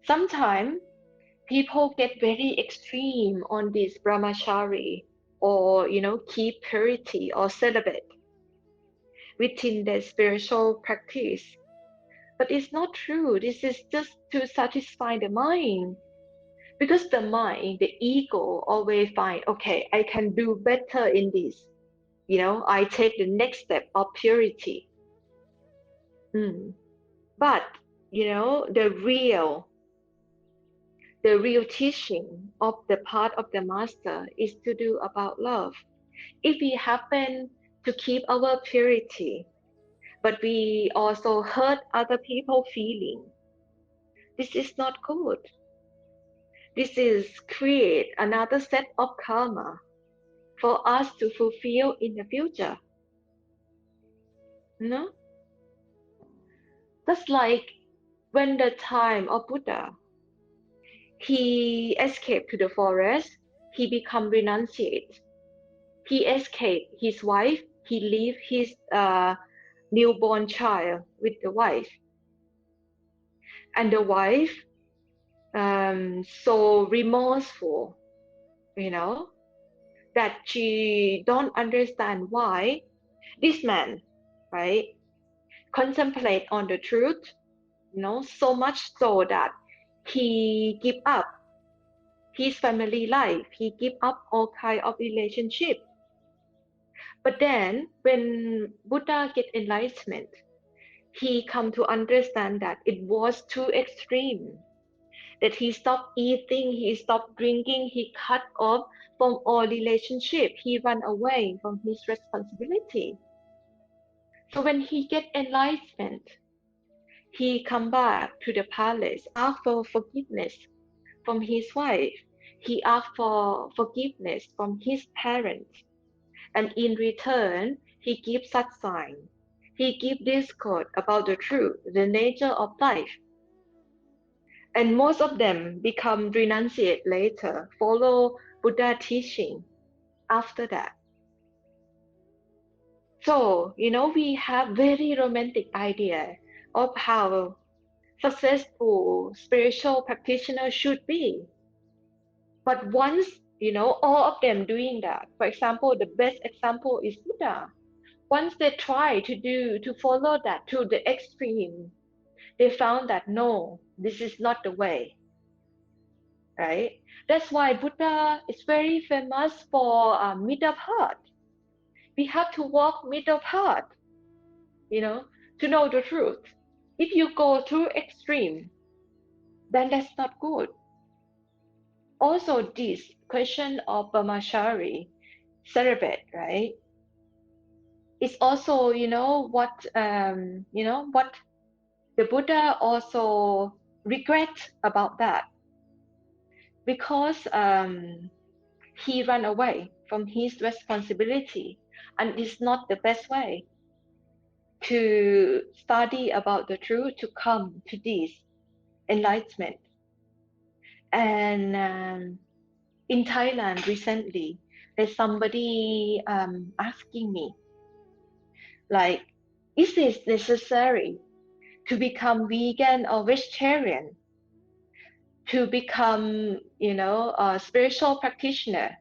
Sometimes people get very extreme on this brahmachari or keep purity or celibate within their spiritual practice. But it's not true. This is just to satisfy the mind. Because the mind, the ego always find, okay, I can do better in this. I take the next step of purity. Mm. But, the real teaching of the part of the master is to do about love. If we happen to keep our purity, but we also hurt other people's feeling, this is not good. This is create another set of karma for us to fulfill in the future. No? Just like when the time of Buddha, he escaped to the forest, he become renunciate. He escaped his wife, he leave his newborn child with the wife. And the wife, so remorseful, that she don't understand why this man, right, contemplate on the truth, so much so that he give up his family life, he give up all kind of relationship. But then when Buddha get enlightenment, he come to understand that it was too extreme, that he stopped eating, he stopped drinking, he cut off from all relationship, he ran away from his responsibility. So when he get enlightenment, he come back to the palace, ask for forgiveness from his wife. He asked for forgiveness from his parents. And in return, he gives such sign. He gives discourse about the truth, the nature of life. And most of them become renunciate later, follow Buddha teaching after that. So, we have very romantic idea of how successful spiritual practitioner should be. But once all of them doing that. For example, the best example is Buddha. Once they try to follow that to the extreme, they found that no, this is not the way, right? That's why Buddha is very famous for middle path. We have to walk middle path, you know, to know the truth. If you go too extreme, then that's not good. Also, this question of brahmachari, celibate, right? It's also, what the Buddha also regret about that because he ran away from his responsibility, and it's not the best way to study about the truth to come to this enlightenment. And in Thailand recently, there's somebody asking me, like, is this necessary to become vegan or vegetarian, to become, a spiritual practitioner?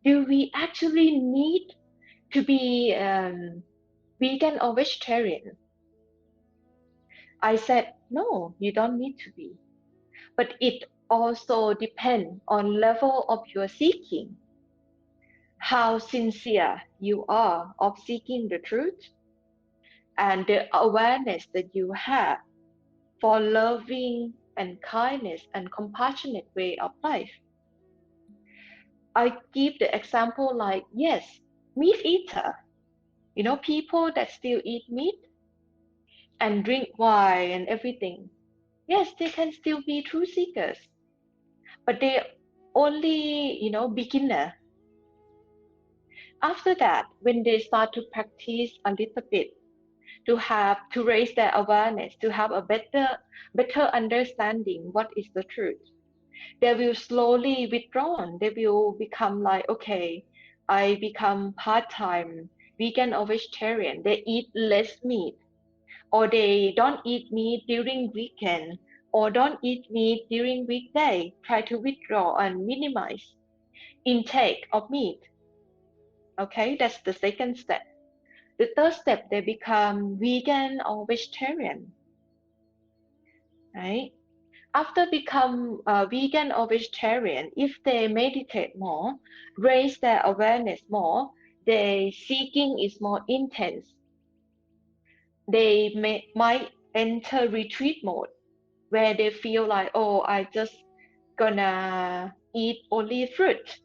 Do we actually need to be vegan or vegetarian? I said, no, you don't need to be. But it also depends on level of your seeking, how sincere you are of seeking the truth, and the awareness that you have for loving and kindness and compassionate way of life. I give the example like, yes, meat eater, people that still eat meat and drink wine and everything. Yes, they can still be truth seekers, but they only, beginner. After that, when they start to practice a little bit, to raise their awareness, to have a better understanding what is the truth, they will slowly withdraw. They will become like, okay, I become part-time vegan or vegetarian. They eat less meat, or they don't eat meat during weekend, or don't eat meat during weekday. Try to withdraw and minimize intake of meat. Okay, that's the second step. The third step, they become vegan or vegetarian, right? After become vegan or vegetarian, if they meditate more, raise their awareness more, their seeking is more intense. They might enter retreat mode where they feel like, oh, I just gonna eat only fruit,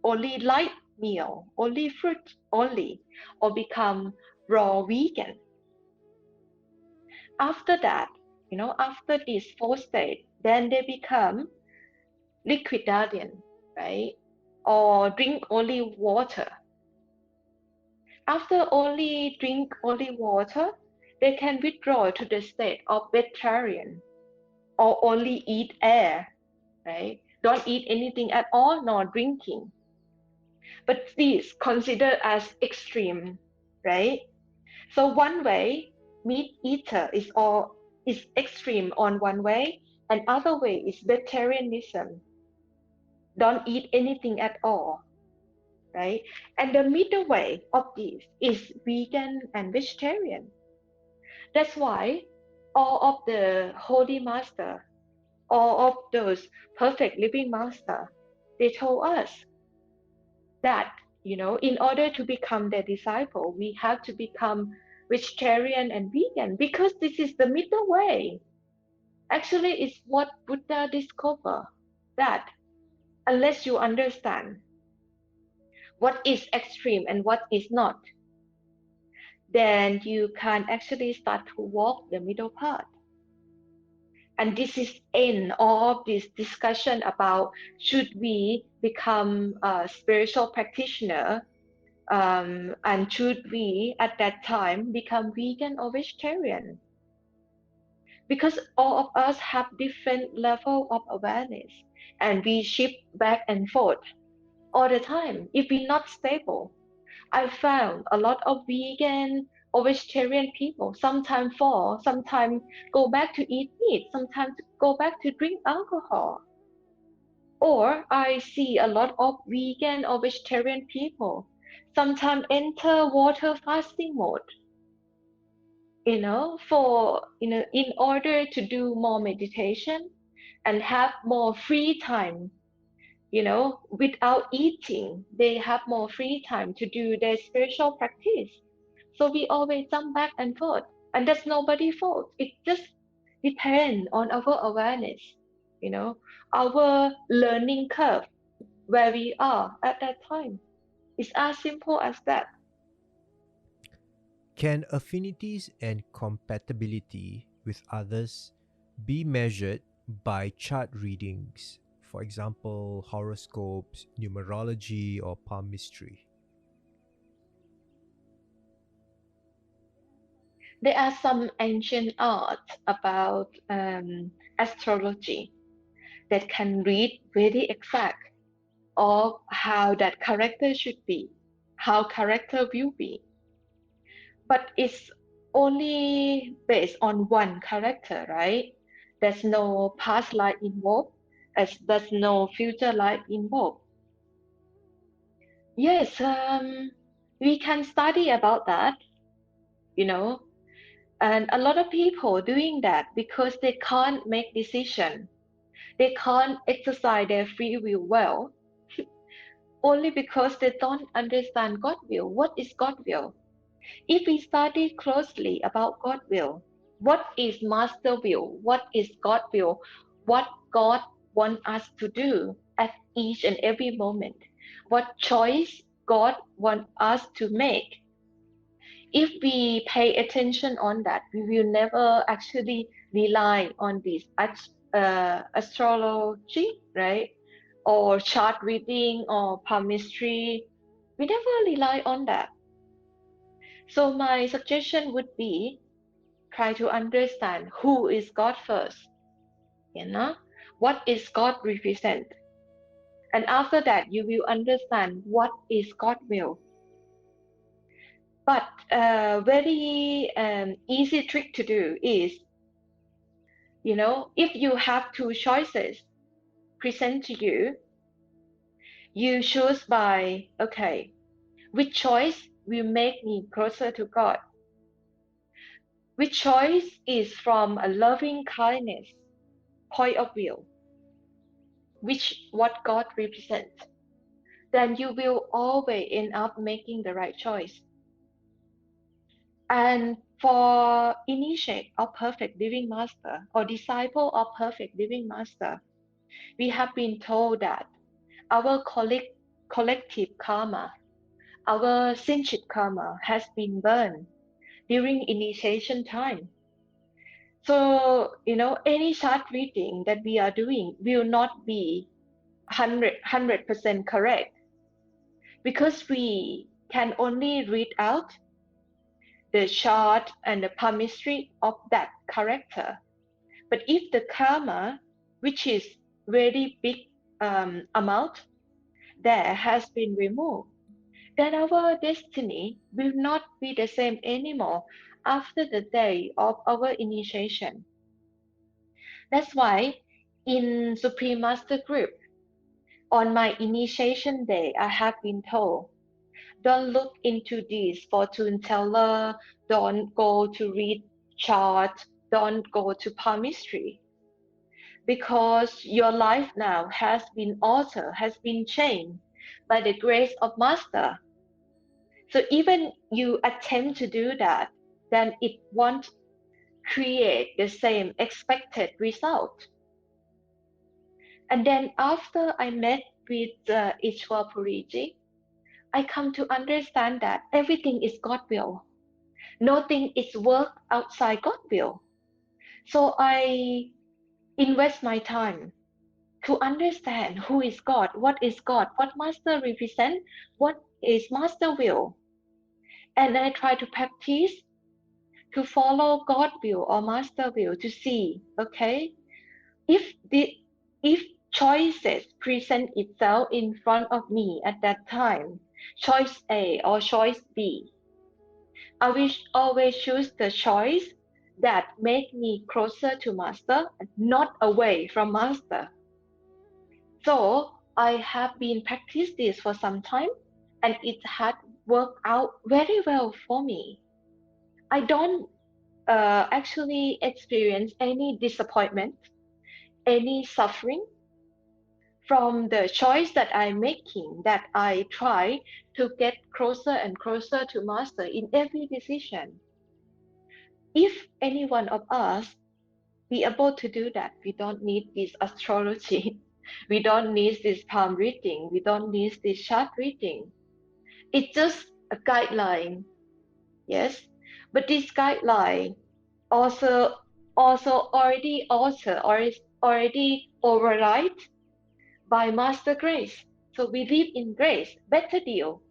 only light meal, only fruit only, or become raw vegan. After that, after this fourth stage, then they become liquidarian, right? Or drink only water. After only drink only water, they can withdraw to the state of vegetarian or only eat air, right? Don't eat anything at all, nor drinking. But these considered as extreme, right? So one way, meat eater is extreme on one way, and other way is vegetarianism. Don't eat anything at all, right? And the middle way of this is vegan and vegetarian. That's why all of the holy master, all of those perfect living master, they told us that, in order to become their disciple, we have to become vegetarian and vegan because this is the middle way. Actually, it's what Buddha discovered, that unless you understand what is extreme and what is not, then you can actually start to walk the middle path. And this is in all of this discussion about should we become a spiritual practitioner, and should we at that time become vegan or vegetarian? Because all of us have different level of awareness, and we shift back and forth all the time if we're not stable. I found a lot of vegan or vegetarian people sometimes fall, sometimes go back to eat meat, sometimes go back to drink alcohol. Or I see a lot of vegan or vegetarian people sometimes enter water fasting mode, in order to do more meditation and have more free time, without eating. They have more free time to do their spiritual practice. So we always jump back and forth. And that's nobody's fault. It just depends on our awareness, you know, our learning curve where we are at that time. It's as simple as that. Can affinities and compatibility with others be measured by chart readings, for example, horoscopes, numerology, or palmistry? There are some ancient art about astrology that can read very exact of how that character should be, how character will be. But it's only based on one character, right? There's no past life involved, as there's no future life involved. Yes, we can study about that, you know, and a lot of people doing that because they can't make decision. They can't exercise their free will well, only because they don't understand God will. What is God will? If we study closely about God will, what is Master will? What is God will? What God wants us to do at each and every moment? What choice God wants us to make? If we pay attention on that, we will never actually rely on this astrology, right? Or chart reading or palmistry. We never rely on that. So my suggestion would be try to understand who is God first, you know, what is God represent. And after that, you will understand what is God will. But a very easy trick to do is, if you have two choices present to you, you choose by, okay, which choice will make me closer to God? Which choice is from a loving kindness point of view? Which what God represents? Then you will always end up making the right choice. And for initiate of perfect living master or disciple of perfect living master, we have been told that our collective karma, our sinchit karma has been burned during initiation time. So, any chart reading that we are doing will not be 100% correct because we can only read out the chart and the palmistry of that character. But if the karma, which is very big amount, there has been removed, then our destiny will not be the same anymore after the day of our initiation. That's why in Supreme Master Group, on my initiation day, I have been told, don't look into this fortune teller, don't go to read chart, don't go to palmistry, because your life now has been altered, has been changed by the grace of Master. So even you attempt to do that, then it won't create the same expected result. And then after I met with Ishwar Puriji, I come to understand that everything is God will. Nothing is work outside God will. So I invest my time to understand who is God, what Master represent, what is Master will. And I try to practice to follow God will or Master will to see, okay, if the if choices present itself in front of me at that time, choice A or choice B, I will always choose the choice that make me closer to Master, not away from Master. So I have been practicing this for some time, and it had worked out very well for me. I don't actually experience any disappointment, any suffering from the choice that I'm making, that I try to get closer and closer to master in every decision. If any one of us be able to do that, we don't need this astrology, we don't need this palm reading, we don't need this chart reading. It's just a guideline, yes. But this guideline also already altered or is already override by Master Grace. So we live in grace, better deal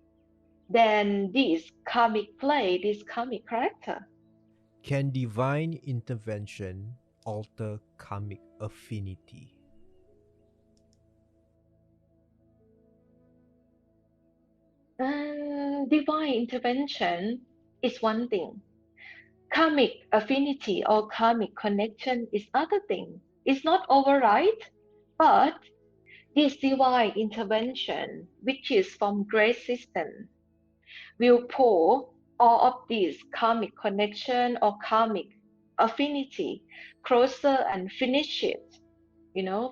than this karmic play, this karmic character. Can divine intervention alter karmic affinity? Divine intervention is one thing. Karmic affinity or karmic connection is other thing. It's not override, but this divine intervention, which is from grace system, will pull all of these karmic connection or karmic affinity closer and finish it,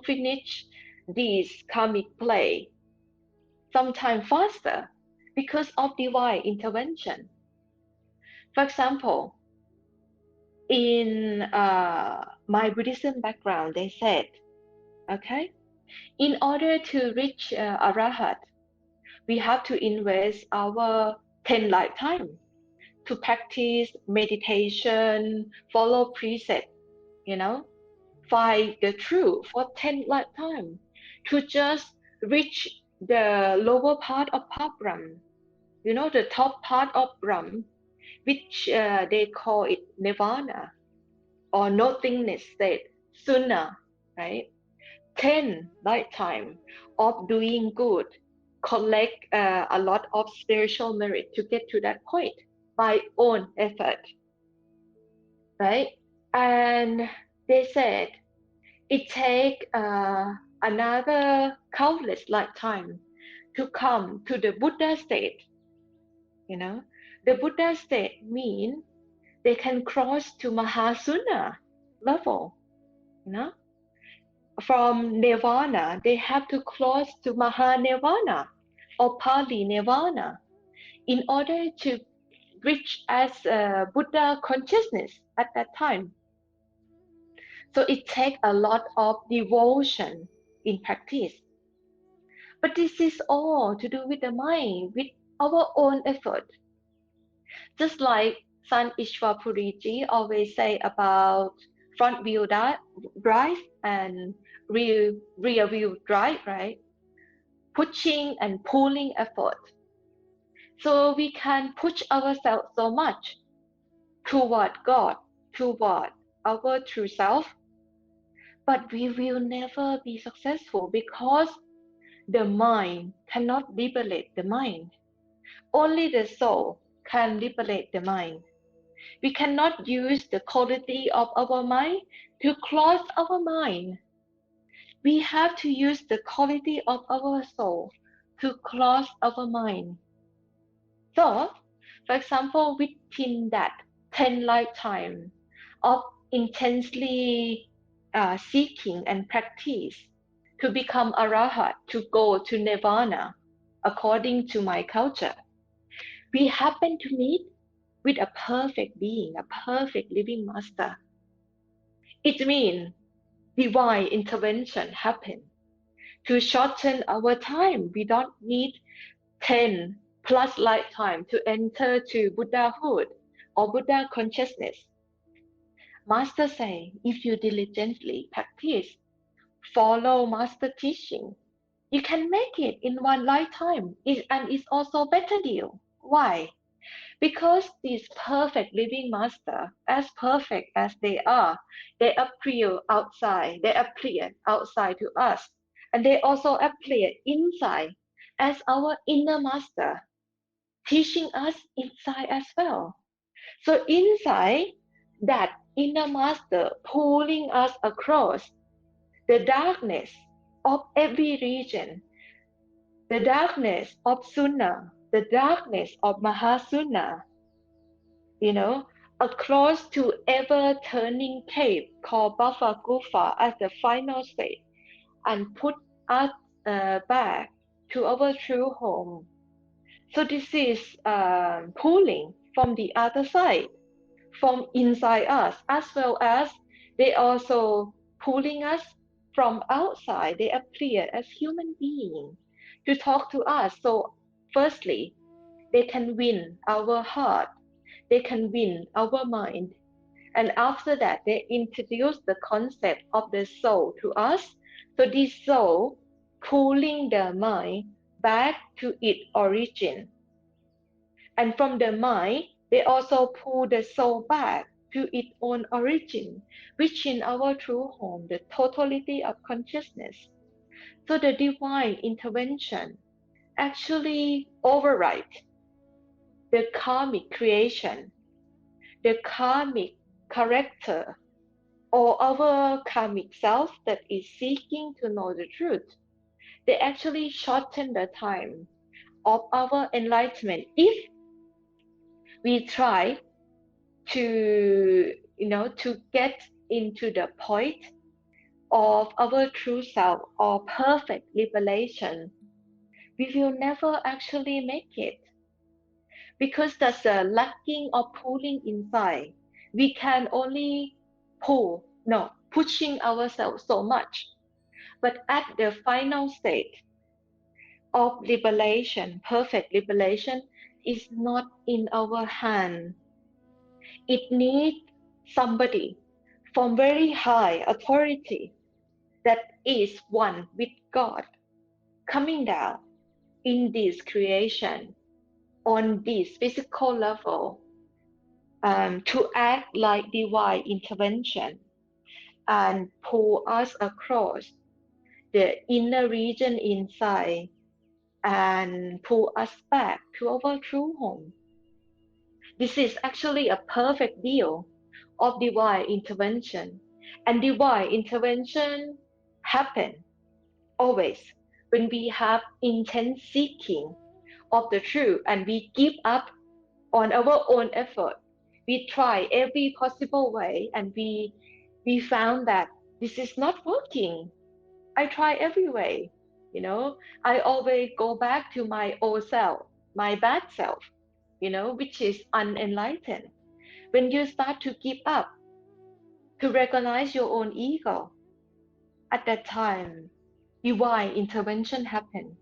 finish this karmic play sometime faster because of divine intervention. For example, in my Buddhism background, they said, okay, in order to reach Arahat, we have to invest our 10 lifetime to practice meditation, follow precept, you know, find the truth for 10 lifetime to just reach the lower part of Param, the top part of Brahm, which they call it Nirvana or nothingness state sooner, right? 10 lifetime of doing good, collect a lot of spiritual merit to get to that point by own effort, right? And they said it take another countless lifetime to come to the Buddha state. You know, the Buddha state mean they can cross to Mahasuna level. You know, from Nirvana they have to cross to Mahanirvana or Pali Nirvana in order to reach as Buddha consciousness at that time. So it takes a lot of devotion in practice. But this is all to do with the mind, with our own effort. Just like Sant Ishvapuriji always say about front wheel drive and rear wheel drive, right? Pushing and pulling effort. So we can push ourselves so much toward God, toward our true self, but we will never be successful because the mind cannot liberate the mind. Only the soul can liberate the mind. We cannot use the quality of our mind to close our mind. We have to use the quality of our soul to close our mind. So, for example, within that 10 lifetime of intensely seeking and practice to become arahat, to go to nirvana, according to my culture, we happen to meet with a perfect being, a perfect living master. It means divine intervention happen to shorten our time. We don't need 10 plus lifetime to enter to Buddhahood or Buddha consciousness. Master say, if you diligently practice, follow master teaching, you can make it in one lifetime. And it's also better deal. Why? Because this perfect living master, as perfect as they appear outside to us, and they also appear inside as our inner master, teaching us inside as well. So inside that inner master pulling us across the darkness of every region, the darkness of Sunna, the darkness of Mahasuna, across to ever-turning cave called Buffa Gufa as the final state, and put us back to our true home. So this is pulling from the other side, from inside us, as well as they also pulling us from outside. They appear as human beings to talk to us. So firstly, they can win our heart, they can win our mind. And after that, they introduce the concept of the soul to us. So this soul pulling the mind back to its origin. And from the mind, they also pull the soul back to its own origin, which in our true home, the totality of consciousness. So the divine intervention actually override the karmic creation, the karmic character, or our karmic self that is seeking to know the truth. They actually shorten the time of our enlightenment if we try to to get into the point of our true self or perfect liberation. We will never actually make it because there's a lacking of pulling inside. We can only pushing ourselves so much. But at the final state of liberation, perfect liberation is not in our hand. It needs somebody from very high authority that is one with God coming down in this creation on this physical level to act like divine intervention and pull us across the inner region inside and pull us back to our true home. This is actually a perfect deal of divine intervention. And divine intervention happen always when we have intense seeking of the truth and we give up on our own effort. We try every possible way and we found that this is not working. I try every way. I always go back to my old self, my bad self, which is unenlightened. When you start to give up, to recognize your own ego, at that time, divine intervention happen.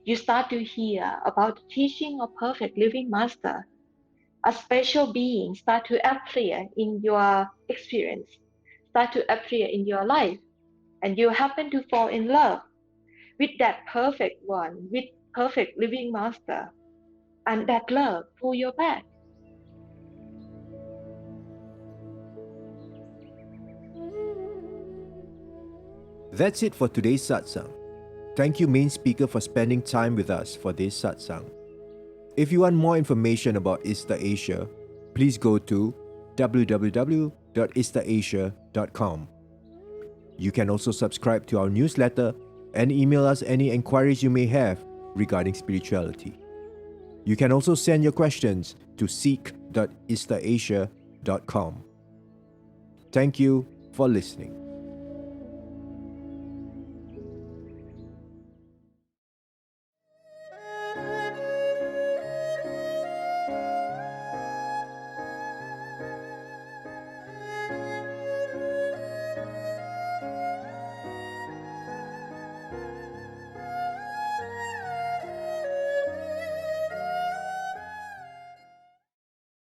You start to hear about the teaching of perfect living master. A special being start to appear in your experience, start to appear in your life, and you happen to fall in love with that perfect one, with perfect living master, and that love pull you back. That's it for today's satsang. Thank you, main speaker, for spending time with us for this satsang. If you want more information about ISTA Asia, please go to www.istaasia.com. You can also subscribe to our newsletter and email us any inquiries you may have regarding spirituality. You can also send your questions to seek.istaasia.com. Thank you for listening.